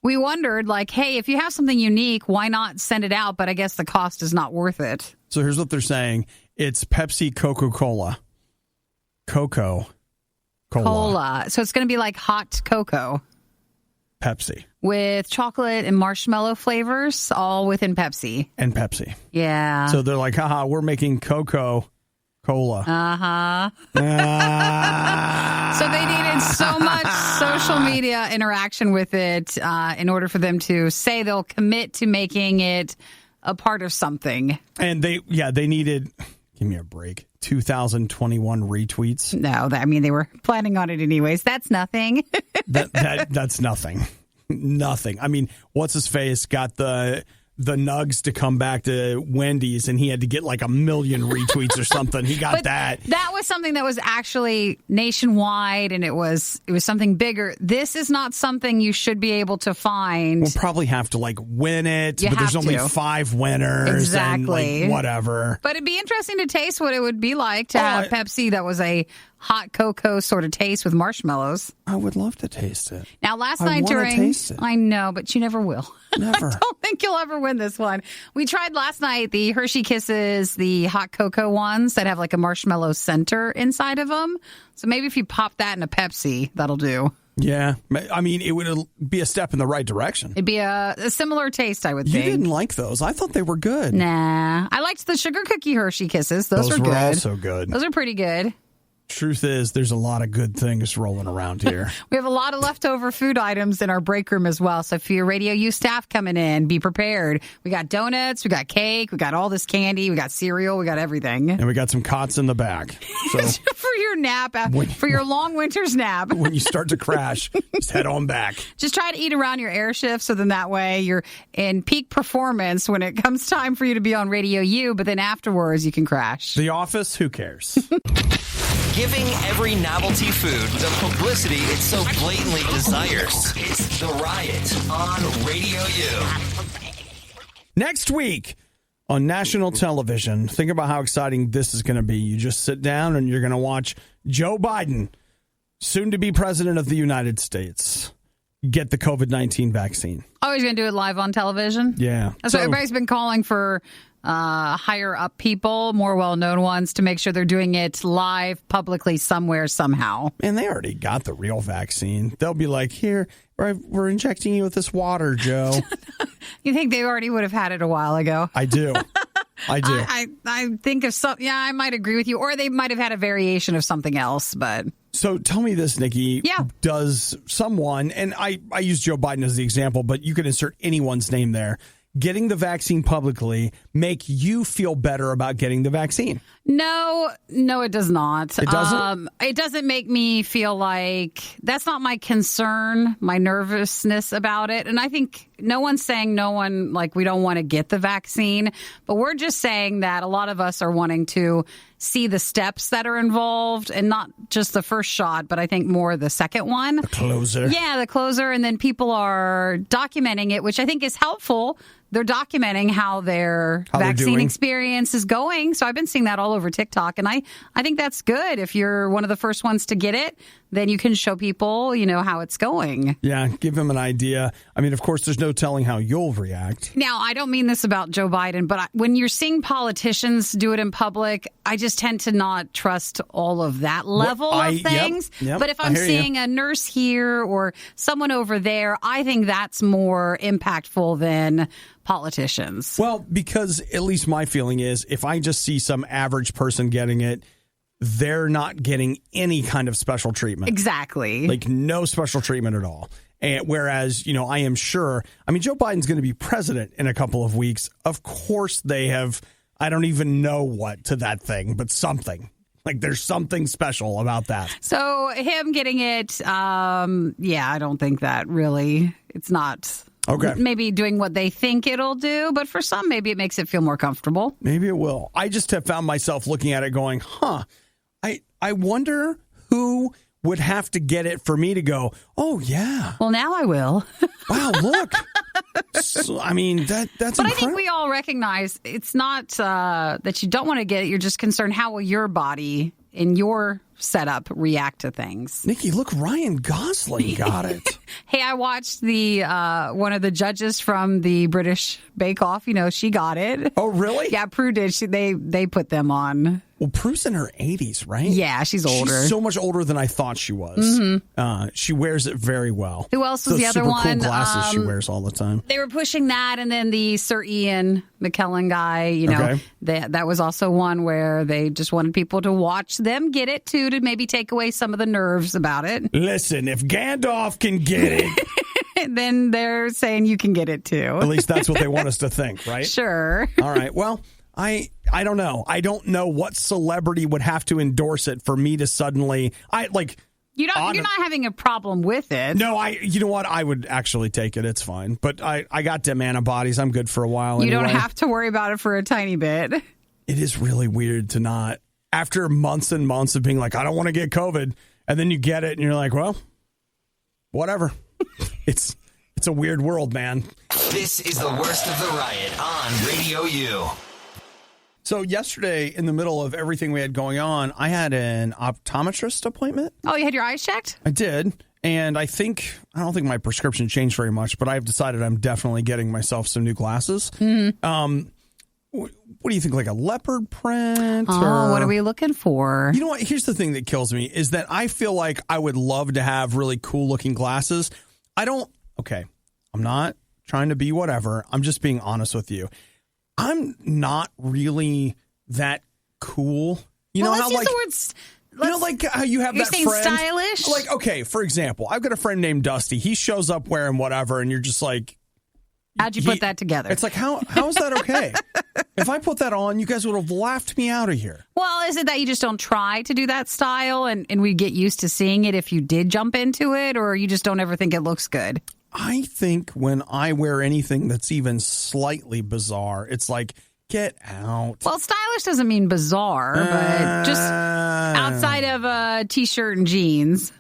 we wondered, like, hey, if you have something unique, why not send it out? But I guess the cost is not worth it. So here's what they're saying. It's Pepsi Coca-Cola. Cola. So it's going to be like hot cocoa. Pepsi. With chocolate and marshmallow flavors, all within Pepsi. And Pepsi. Yeah. So they're like, haha, we're making Coca-Cola. Uh-huh. So they needed so much social media interaction with it in order for them to say they'll commit to making it a part of something. And they needed, give me a break, 2021 retweets. No, they were planning on it anyways. That's nothing. That's nothing. Nothing. I mean, what's his face got the Nugs to come back to Wendy's and he had to get like 1 million retweets or something. He got that. That was something that was actually nationwide and it was something bigger. This is not something you should be able to find. We'll probably have to like win it, but there's only 5 winners. Exactly. And like whatever. But it'd be interesting to taste what it would be like to have Pepsi that was a hot cocoa sort of taste with marshmallows. I would love to taste it. Now, last night I know, but you never will. Never. I don't think you'll ever win this one. We tried last night the Hershey Kisses, the hot cocoa ones that have like a marshmallow center inside of them. So maybe if you pop that in a Pepsi, that'll do. Yeah. I mean, it would be a step in the right direction. It'd be a similar taste, I would think. You didn't like those. I thought they were good. Nah. I liked the sugar cookie Hershey Kisses. Those were good. Also good. Those are pretty good. Truth is, there's a lot of good things rolling around here. We have a lot of leftover food items in our break room as well. So for your RadioU staff coming in, be prepared. We got donuts, we got cake, we got all this candy, we got cereal, we got everything. And we got some cots in the back. So for your nap, for your long winter's nap. When you start to crash, just head on back. Just try to eat around your air shift so then that way you're in peak performance when it comes time for you to be on RadioU, but then afterwards you can crash. The Office, who cares? Giving every novelty food the publicity it so blatantly desires. It's The Riot on Radio U. Next week on national television, think about how exciting this is going to be. You just sit down and you're going to watch Joe Biden, soon to be president of the United States, get the COVID-19 vaccine. Oh, he's going to do it live on television? Yeah. So everybody's been calling for higher up people, more well-known ones, to make sure they're doing it live, publicly, somewhere, somehow. And they already got the real vaccine. They'll be like, here, we're injecting you with this water, Joe. You think they already would have had it a while ago? I do. I think of some. Yeah, I might agree with you. Or they might have had a variation of something else, but. So tell me this, Nikki. Yeah. Does someone, and I use Joe Biden as the example, but you could insert anyone's name there, getting the vaccine publicly make you feel better about getting the vaccine? No, it does not. It doesn't? It doesn't make me feel like, that's not my concern, my nervousness about it. And I think no one's saying we don't want to get the vaccine, but we're just saying that a lot of us are wanting to see the steps that are involved, and not just the first shot, but I think more the second one. The closer. Yeah, the closer. And then people are documenting it, which I think is helpful. They're documenting how their vaccine experience is going. So I've been seeing that all over TikTok. And I think that's good. If you're one of the first ones to get it, then you can show people, how it's going. Yeah, give them an idea. I mean, of course, there's no telling how you'll react. Now, I don't mean this about Joe Biden, but when you're seeing politicians do it in public, I just tend to not trust all of that level of things. Yep, but if I'm seeing a nurse here or someone over there, I think that's more impactful than politicians. Well, because at least my feeling is if I just see some average person getting it, they're not getting any kind of special treatment. Exactly. Like no special treatment at all. And whereas, I am sure, Joe Biden's going to be president in a couple of weeks. Of course they have, I don't even know what to that thing, but something. Like there's something special about that. So him getting it, I don't think that really, it's not... Okay. Maybe doing what they think it'll do, but for some, maybe it makes it feel more comfortable. Maybe it will. I just have found myself looking at it going, I wonder who would have to get it for me to go, oh, yeah. Well, now I will. Wow, look. So, that's incredible. But I think we all recognize it's not that you don't want to get it. You're just concerned, how will your body in your setup react to things? Nikki, look, Ryan Gosling got it. Hey, I watched the one of the judges from the British Bake Off. She got it. Oh, really? Yeah, Prue did. They put them on. Well, Prue's in her 80s, right? Yeah, she's older. She's so much older than I thought she was. Mm-hmm. She wears it very well. Who else was Those the other super one? Cool glasses she wears all the time. They were pushing that, and then the Sir Ian McKellen guy. Okay. That was also one where they just wanted people to watch them get it too, to maybe take away some of the nerves about it. Listen, if Gandalf can get it, then they're saying you can get it too. At least that's what they want us to think, right? Sure. All right. Well, I don't know. I don't know what celebrity would have to endorse it for me to suddenly You're not having a problem with it. No, you know what? I would actually take it. It's fine. But I got them antibodies. I'm good for a while. You anyway. don't have to worry about it for a tiny bit. It is really weird to not, after months and months of being like, I don't want to get COVID, and then you get it and you're like, well, whatever. It's a weird world, man. This is the worst of the riot on Radio U. So yesterday, in the middle of everything we had going on, I had an optometrist appointment. Oh, you had your eyes checked? I did. And I don't think my prescription changed very much, but I've decided I'm definitely getting myself some new glasses. Mm-hmm. What do you think, like a leopard print? Oh, what are we looking for? You know what? Here's the thing that kills me is that I feel like I would love to have really cool looking glasses. I'm not trying to be whatever. I'm just being honest with you. I'm not really that cool. You know how how you have that friend. You're saying stylish? Like, okay, for example, I've got a friend named Dusty. He shows up wearing whatever, and you're just like, how'd you put that together? It's like, how is that okay? If I put that on, you guys would have laughed me out of here. Well, is it that you just don't try to do that style and we get used to seeing it if you did jump into it, or you just don't ever think it looks good? I think when I wear anything that's even slightly bizarre, it's like, get out. Well, stylish doesn't mean bizarre, but just outside of a T-shirt and jeans.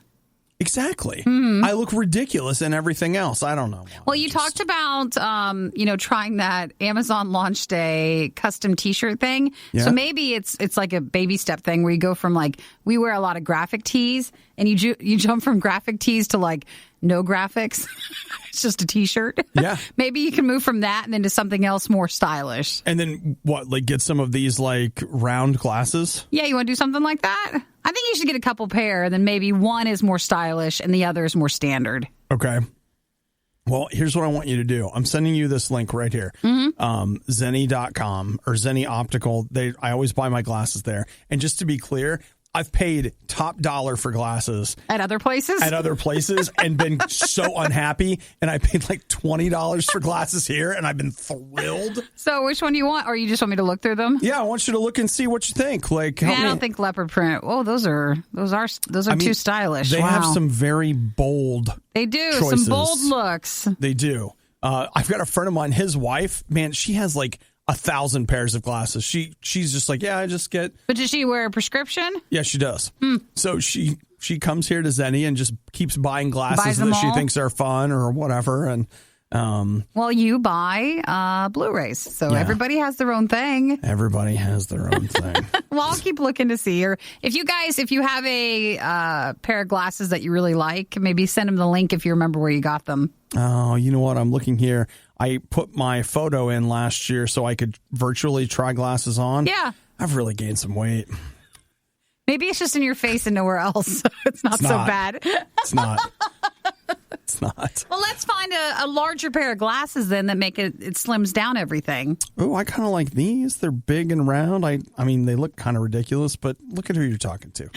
Exactly. Mm-hmm. I look ridiculous in everything else. I don't know. Well, you talked about, trying that Amazon launch day custom T-shirt thing. Yeah. So maybe it's like a baby step thing where you go from we wear a lot of graphic tees and you jump from graphic tees to no graphics. It's just a T-shirt. Yeah. Maybe you can move from that and then to something else more stylish. And then get some of these round glasses? Yeah, you want to do something like that? I think you should get a couple pair, then maybe one is more stylish and the other is more standard. Okay. Well, here's what I want you to do. I'm sending you this link right here. Mm-hmm. Zenni.com or Zenni Optical. I always buy my glasses there. And just to be clear, I've paid top dollar for glasses at other places and been so unhappy. And I paid $20 for glasses here and I've been thrilled. So which one do you want? Or you just want me to look through them? Yeah, I want you to look and see what you think. I don't think leopard print. Oh, those are too stylish. They have some very bold They do. choices. Some bold looks. They do. I've got a friend of mine, his wife, man, she has 1,000 pairs of glasses. She's just like, yeah, I just get. But does she wear a prescription? Yeah, she does. So she comes here to Zenny and just keeps buying glasses Buys that she all? thinks are fun or whatever. And Well, you buy Blu-rays, so Yeah. everybody has their own thing. everybody has their own thing. Well, I'll keep looking to see. Or if you have a pair of glasses that you really like, maybe send them the link if you remember where you got them. Oh, you know what? I'm looking here. I put my photo in last year so I could virtually try glasses on. Yeah. I've really gained some weight. Maybe it's just in your face and nowhere else. It's not so bad. It's not. It's not. Well, let's find a larger pair of glasses then that make it slims down everything. Oh, I kind of like these. They're big and round. I mean, they look kind of ridiculous, but look at who you're talking to.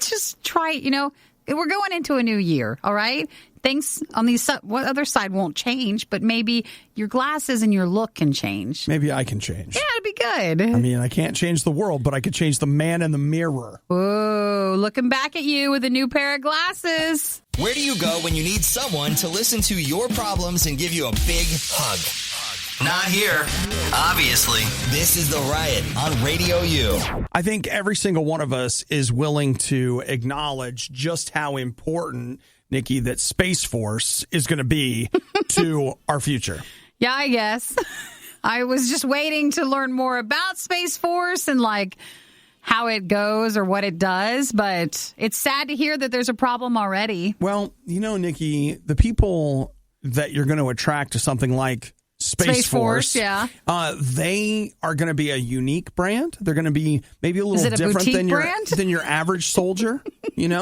Just try it. We're going into a new year, all right? Things on the other side won't change, but maybe your glasses and your look can change. Maybe I can change. Yeah, it'd be good. I mean, I can't change the world, but I could change the man in the mirror. Whoa, looking back at you with a new pair of glasses. Where do you go when you need someone to listen to your problems and give you a big hug? Not here. Obviously, this is The Riot on Radio U. I think every single one of us is willing to acknowledge just how important, Nikki, that Space Force is going to be to our future. Yeah, I guess. I was just waiting to learn more about Space Force and how it goes or what it does, but it's sad to hear that there's a problem already. Well, Nikki, the people that you're going to attract to something like Space Force, yeah. They are going to be a unique brand. They're going to be maybe a little Is it a different boutique brand? than your average soldier. They're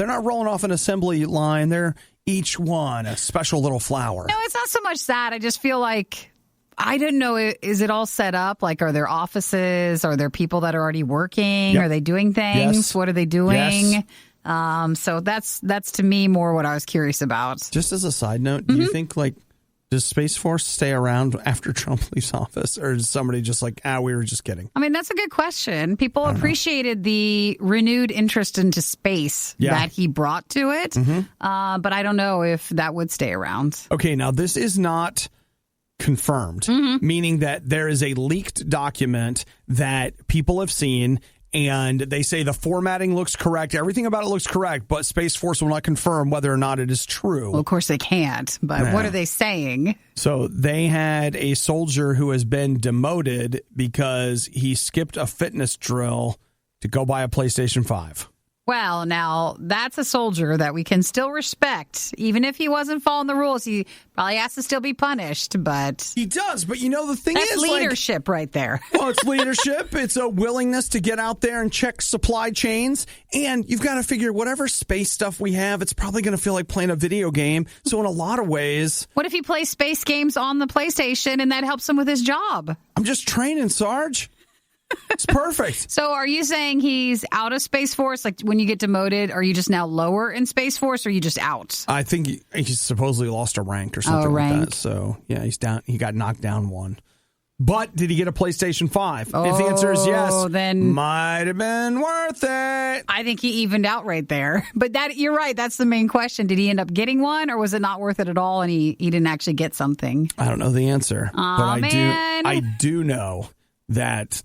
not rolling off an assembly line. They're each one a special little flower. No, it's not so much that. I just feel like, I don't know, is it all set up? Are there offices? Are there people that are already working? Yep. Are they doing things? Yes. What are they doing? Yes. So that's to me more what I was curious about. Just as a side note, do you think does Space Force stay around after Trump leaves office, or is somebody just we were just kidding? I mean, that's a good question. People appreciated the renewed interest into space that he brought to it, but I don't know if that would stay around. Okay, now this is not confirmed, meaning that there is a leaked document that people have seen, and they say the formatting looks correct. Everything about it looks correct, but Space Force will not confirm whether or not it is true. Well, of course they can't, but what are they saying? So they had a soldier who has been demoted because he skipped a fitness drill to go buy a PlayStation 5. Well, now, that's a soldier that we can still respect. Even if he wasn't following the rules, he probably has to still be punished, but... He does, but the thing that's is... leadership right there. Well, it's leadership. It's a willingness to get out there and check supply chains. And you've got to figure whatever space stuff we have, it's probably going to feel like playing a video game. So in a lot of ways... What if he plays space games on the PlayStation and that helps him with his job? I'm just training, Sarge. It's perfect. So are you saying he's out of Space Force? When you get demoted, are you just now lower in Space Force, or are you just out? I think he's supposedly lost a rank or something like that. So, yeah, he's down. He got knocked down one. But did he get a PlayStation 5? If the answer is yes, then might have been worth it. I think he evened out right there. But you're right. That's the main question. Did he end up getting one, or was it not worth it at all and he didn't actually get something? I don't know the answer. But I do know that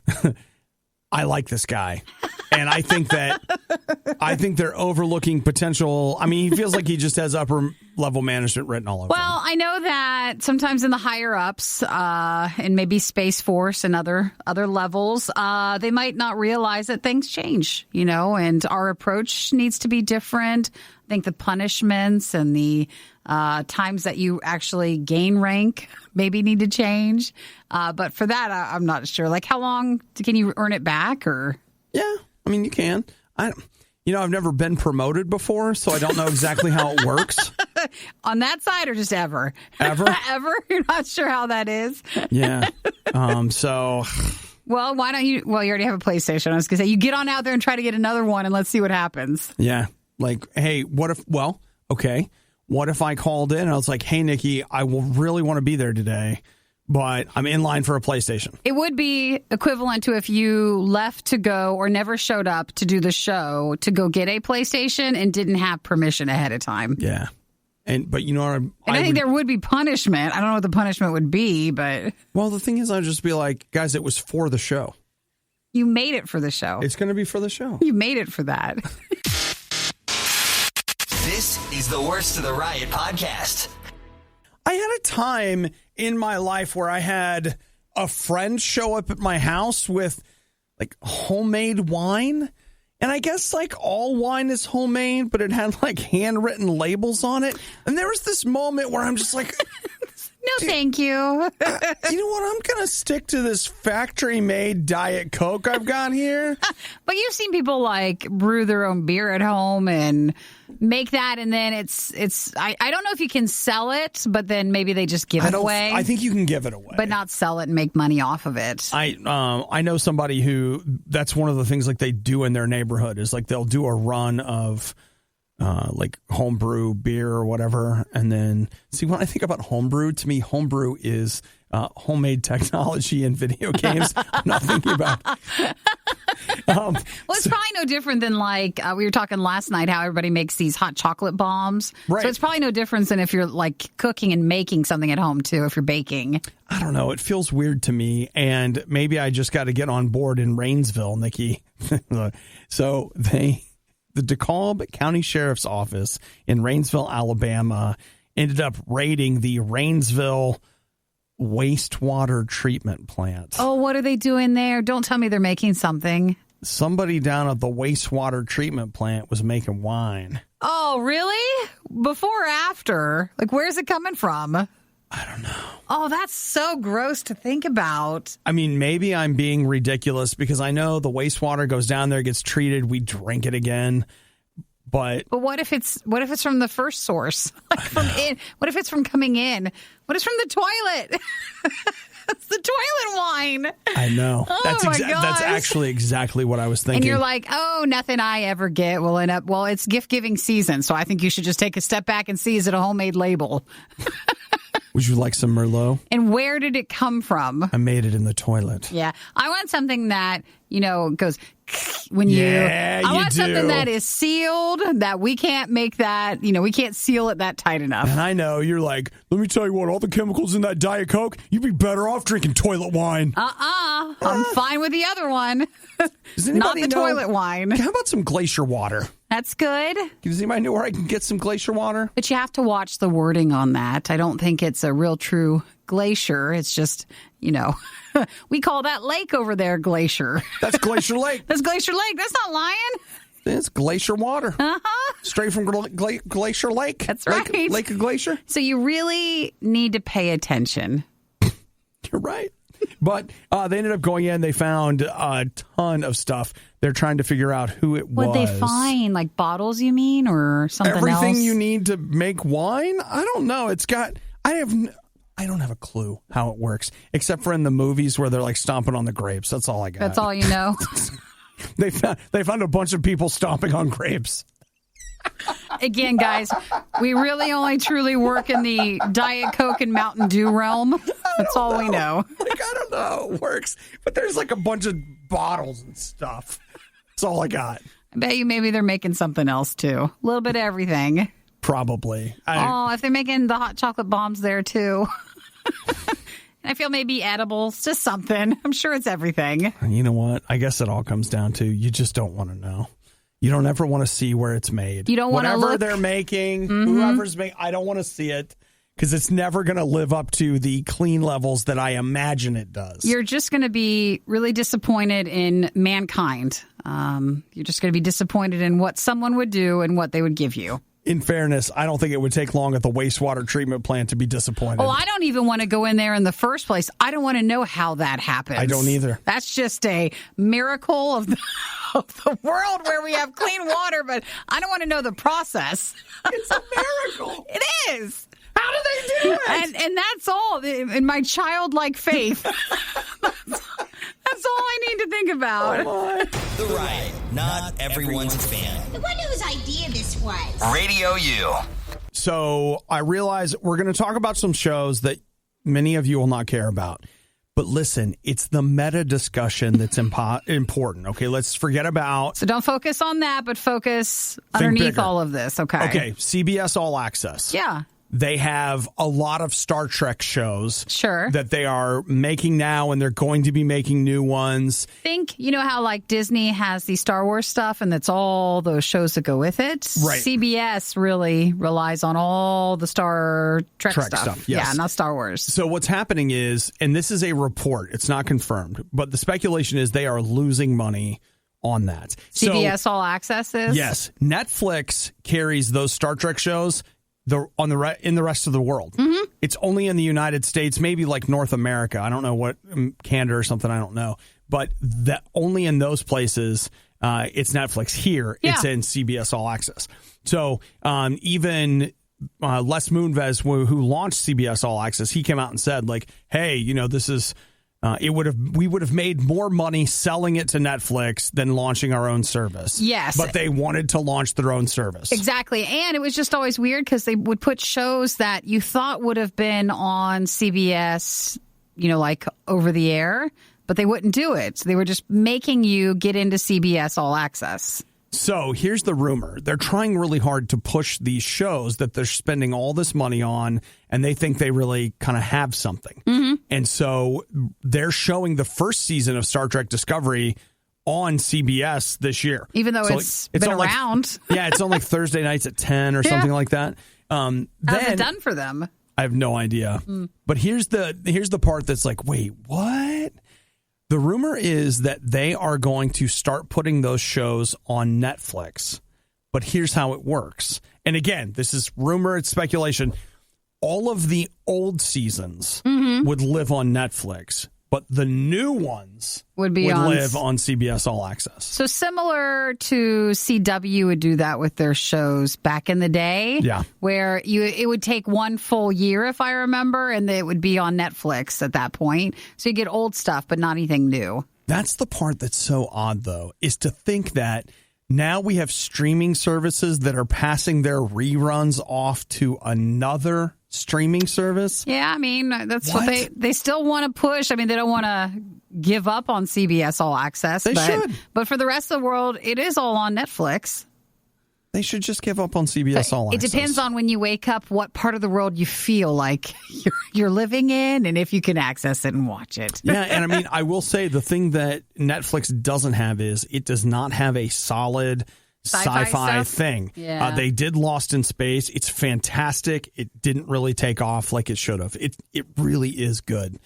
I like this guy. And I think they're overlooking potential. I mean, he feels like he just has upper level management written all over him. Well, I know that sometimes in the higher ups, and maybe Space Force and other levels, they might not realize that things change, and our approach needs to be different. I think the punishments and the times that you actually gain rank maybe need to change. But for that, I'm not sure. How long can you earn it back? Or yeah, I mean, you can. I've never been promoted before, so I don't know exactly how it works. On that side, or just ever? Ever? Ever? You're not sure how that is? Yeah. So. Well, why don't you? Well, you already have a PlayStation. I was going to say, you get on out there and try to get another one, and let's see what happens. Yeah. Hey, what if? Well, okay. What if I called in and I was like, hey, Nikki, I will really want to be there today, but I'm in line for a PlayStation. It would be equivalent to if you left to go or never showed up to do the show to go get a PlayStation and didn't have permission ahead of time. Yeah. But you know what? I think there would be punishment. I don't know what the punishment would be, but... Well, the thing is, I'd just be like, guys, it was for the show. You made it for the show. It's going to be for the show. You made it for that. This is the Worst of the Riot podcast. I had a time in my life where I had a friend show up at my house with like homemade wine. And I guess like all wine is homemade, but it had like handwritten labels on it. And there was this moment where I'm just like... No, thank you. You know what? I'm going to stick to this factory-made Diet Coke I've got here. But you've seen people like brew their own beer at home and make that, and then I don't know if you can sell it, but then maybe they just give it away. I think you can give it away, but not sell it and make money off of it. I know somebody who that's one of the things like they do in their neighborhood is like they'll do a run of like homebrew beer or whatever. And then see, when I think about homebrew, to me, homebrew is homemade technology in video games. I'm not thinking about. Well, it's probably no different than like we were talking last night how everybody makes these hot chocolate bombs. Right. So it's probably no difference than if you're like cooking and making something at home too, if you're baking. I don't know. It feels weird to me. And maybe I just got to get on board in Rainsville, Nikki. So the DeKalb County Sheriff's Office in Rainsville, Alabama, ended up raiding the Rainsville wastewater treatment plant. Oh, what are they doing there? Don't tell me they're making something. Somebody down at the wastewater treatment plant was making wine. Oh, really? Before or after? Like, where's it coming from? I don't know. Oh, that's so gross to think about. I mean, maybe I'm being ridiculous because I know the wastewater goes down there, gets treated, we drink it again. But what if it's from the first source? Like what if it's from coming in? What if it's from the toilet? It's the toilet wine. I know. Oh, that's that's actually exactly what I was thinking. And you're like, oh, nothing I ever get will end up. Well, it's gift giving season, so I think you should just take a step back and see, is it a homemade label? Would you like some Merlot? And where did it come from? I made it in the toilet. Yeah. I want something that, goes when you... Yeah, I want do. something that is sealed, that we can't make that, we can't seal it that tight enough. And I know, you're like, let me tell you what, all the chemicals in that Diet Coke, you'd be better off drinking toilet wine. I'm fine with the other one. Not the toilet wine. How about some glacier water? That's good. Does anybody know where I can get some glacier water? But you have to watch the wording on that. I don't think it's a real true glacier. It's just, we call that lake over there glacier. That's Glacier Lake. That's Glacier Lake. That's not lying. It's glacier water. Uh-huh. Straight from Glacier Lake. That's right. Lake of Glacier. So you really need to pay attention. You're right. But they ended up going in. They found a ton of stuff. They're trying to figure out who it was. What'd they find? Like bottles, you mean, or something else? Everything you need to make wine? I don't know. It's got... I don't have a clue how it works, except for in the movies where they're like stomping on the grapes. That's all I got. That's all you know? They found a bunch of people stomping on grapes. Again, guys, we really only truly work in the Diet Coke and Mountain Dew realm. That's all we know. Like, I don't know how it works, but there's like a bunch of bottles and stuff. That's all I got. I bet you maybe they're making something else, too. A little bit of everything. Probably. If they're making the hot chocolate bombs there, too. I feel maybe edibles, just something. I'm sure it's everything. You know what? I guess it all comes down to you just don't want to know. You don't ever want to see where it's made. You don't want to look. Whatever they're making, whoever's making, I don't want to see it because it's never going to live up to the clean levels that I imagine it does. You're just going to be really disappointed in mankind. You're just going to be disappointed in what someone would do and what they would give you. In fairness, I don't think it would take long at the wastewater treatment plant to be disappointed. Oh, I don't even want to go in there in the first place. I don't want to know how that happens. I don't either. That's just a miracle of the world where we have clean water, but I don't want to know the process. It's a miracle. It is. How do they do it? And that's all in my childlike faith. That's all I need to think about. Oh, The Riot. Not everyone's a fan. I wonder whose idea this was. RadioU. So I realize we're going to talk about some shows that many of you will not care about. But listen, it's the meta discussion that's important. Okay, let's forget about... So don't focus on that, but focus underneath all of this. Okay, CBS All Access. Yeah. They have a lot of Star Trek shows that they are making now, and they're going to be making new ones. You know how like Disney has the Star Wars stuff, and that's all those shows that go with it? Right. CBS really relies on all the Star Trek stuff. Yes. Yeah, not Star Wars. So what's happening is, and this is a report, it's not confirmed, but the speculation is they are losing money on that. CBS All Access is? Yes. Netflix carries those Star Trek shows in the rest of the world. Mm-hmm. It's only in the United States, maybe like North America. I don't know what, Canada or something, I don't know. But only in those places, it's Netflix. Here, it's in CBS All Access. So even Les Moonves, who launched CBS All Access, he came out and said, like, hey, this is... we would have made more money selling it to Netflix than launching our own service. Yes. But they wanted to launch their own service. Exactly. And it was just always weird because they would put shows that you thought would have been on CBS, like over the air, but they wouldn't do it. So they were just making you get into CBS All Access. So here's the rumor. They're trying really hard to push these shows that they're spending all this money on, and they think they really kind of have something. Mm-hmm. And so they're showing the first season of Star Trek Discovery on CBS this year. Even though it's been around. It's on like Thursday nights at 10 or something like that. How's it done for them? I have no idea. But here's the part that's like, wait, what? The rumor is that they are going to start putting those shows on Netflix. But here's how it works. And again, this is rumor, it's speculation. All of the old seasons would live on Netflix, but the new ones would live on CBS All Access. So similar to CW would do that with their shows back in the day. Yeah. Where it would take one full year, if I remember, and it would be on Netflix at that point. So you get old stuff, but not anything new. That's the part that's so odd, though, is to think that now we have streaming services that are passing their reruns off to another streaming service. Yeah, I mean, that's what they still want to push. I mean, they don't want to give up on CBS All Access. They should. But for the rest of the world, it is all on Netflix. They should just give up on CBS All Access. It depends on when you wake up, what part of the world you feel like you're living in, and if you can access it and watch it. Yeah, and I mean, I will say the thing that Netflix doesn't have is it does not have a solid sci-fi thing. Yeah. They did Lost in Space. It's fantastic. It didn't really take off like it should have. It really is good.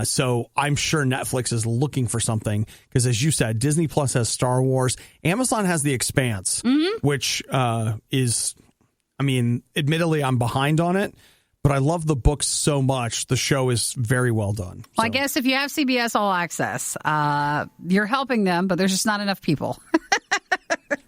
So I'm sure Netflix is looking for something because, as you said, Disney Plus has Star Wars. Amazon has The Expanse, which is, I mean, admittedly, I'm behind on it, but I love the books so much. The show is very well done. Well, I guess if you have CBS All Access, you're helping them, but there's just not enough people.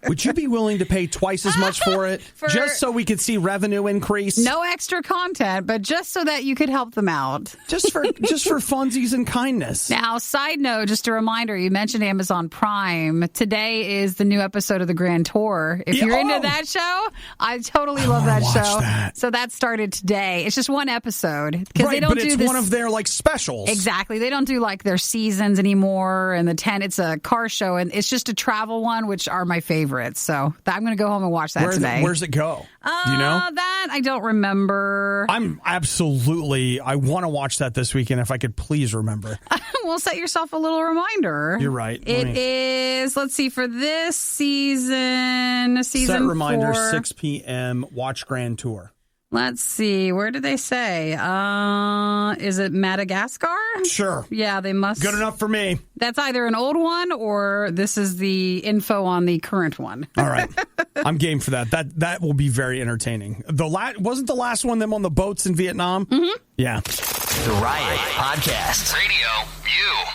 Would you be willing to pay twice as much for it just so we could see revenue increase? No extra content, but just so that you could help them out. Just for funsies and kindness. Now, side note, just a reminder, you mentioned Amazon Prime. Today is the new episode of The Grand Tour. If you're into that show, I totally love that show. That. So that started today. It's just one episode. Right, they don't but it's one of their like specials. Exactly. They don't do like their seasons anymore and it's a car show, and it's just a travel one, which are my favorites. So I'm going to go home and watch that today. Where's it go? Do you know? That I don't remember. I want to watch that this weekend if I could please remember. Well, set yourself a little reminder. You're right. It is, let's see, for this season set reminder, 4. 6 p.m., watch Grand Tour. Let's see. Where did they say? Is it Madagascar? Sure. Yeah, they must. Good enough for me. That's either an old one or this is the info on the current one. All right. I'm game for that. That will be very entertaining. Wasn't the last one them on the boats in Vietnam? Mm-hmm. Yeah. The Riot Podcast. RadioU.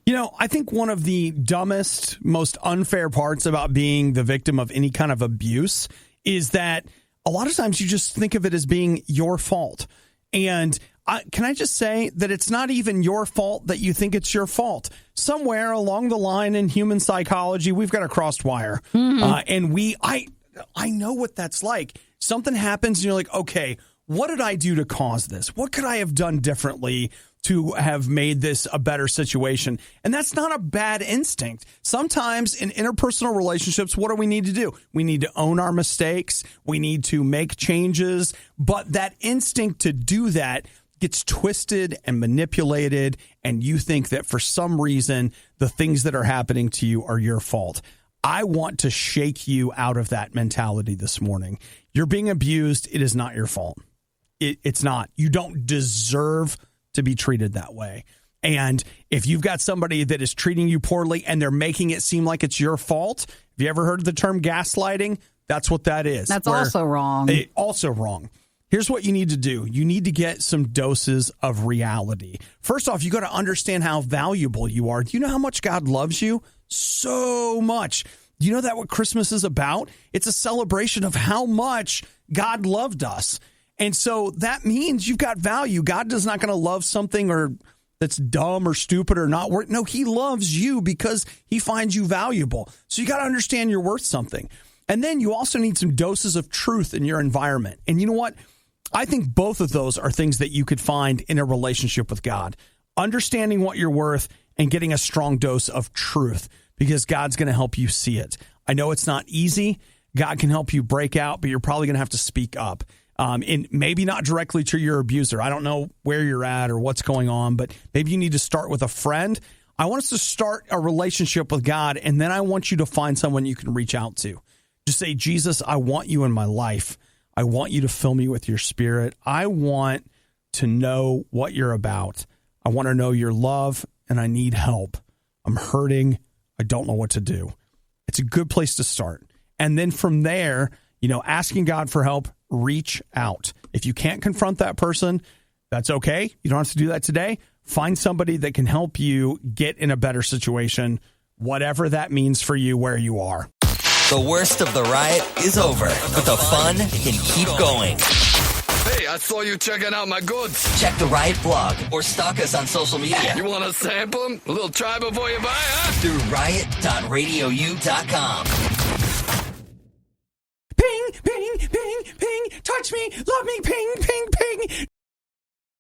You know, I think one of the dumbest, most unfair parts about being the victim of any kind of abuse is that a lot of times you just think of it as being your fault. And can I just say that it's not even your fault that you think it's your fault? Somewhere along the line in human psychology, we've got a crossed wire. Mm-hmm. And I know what that's like. Something happens and you're like, okay, what did I do to cause this? What could I have done differently to have made this a better situation. And that's not a bad instinct. Sometimes in interpersonal relationships, what do we need to do? We need to own our mistakes. We need to make changes. But that instinct to do that gets twisted and manipulated, and you think that for some reason, the things that are happening to you are your fault. I want to shake you out of that mentality this morning. You're being abused. It is not your fault. It's not. You don't deserve to be treated that way. And if you've got somebody that is treating you poorly and they're making it seem like it's your fault, have you ever heard of the term gaslighting? That's what that is. That's also wrong. Also wrong. Here's what you need to do. You need to get some doses of reality. First off, you got to understand how valuable you are. Do you know how much God loves you? So much. Do you know that what Christmas is about? It's a celebration of how much God loved us. And so that means you've got value. God is not going to love something or that's dumb or stupid or not worth. No, he loves you because he finds you valuable. So you got to understand you're worth something. And then you also need some doses of truth in your environment. And you know what? I think both of those are things that you could find in a relationship with God. Understanding what you're worth and getting a strong dose of truth, because God's going to help you see it. I know it's not easy. God can help you break out, but you're probably going to have to speak up. And maybe not directly to your abuser. I don't know where you're at or what's going on, but maybe you need to start with a friend. I want us to start a relationship with God, and then I want you to find someone you can reach out to. Just say, Jesus, I want you in my life. I want you to fill me with your spirit. I want to know what you're about. I want to know your love, and I need help. I'm hurting. I don't know what to do. It's a good place to start. And then from there, asking God for help, reach out. If you can't confront that person, that's okay. You don't have to do that today. Find somebody that can help you get in a better situation, whatever that means for you where you are. The worst of the riot is over, but the fun can keep going. Hey, I saw you checking out my goods. Check the Riot blog or stalk us on social media. You want to sample them? A little try before you buy, huh? Through riot.radiou.com. Ping, ping, ping, ping, touch me, love me, ping, ping, ping.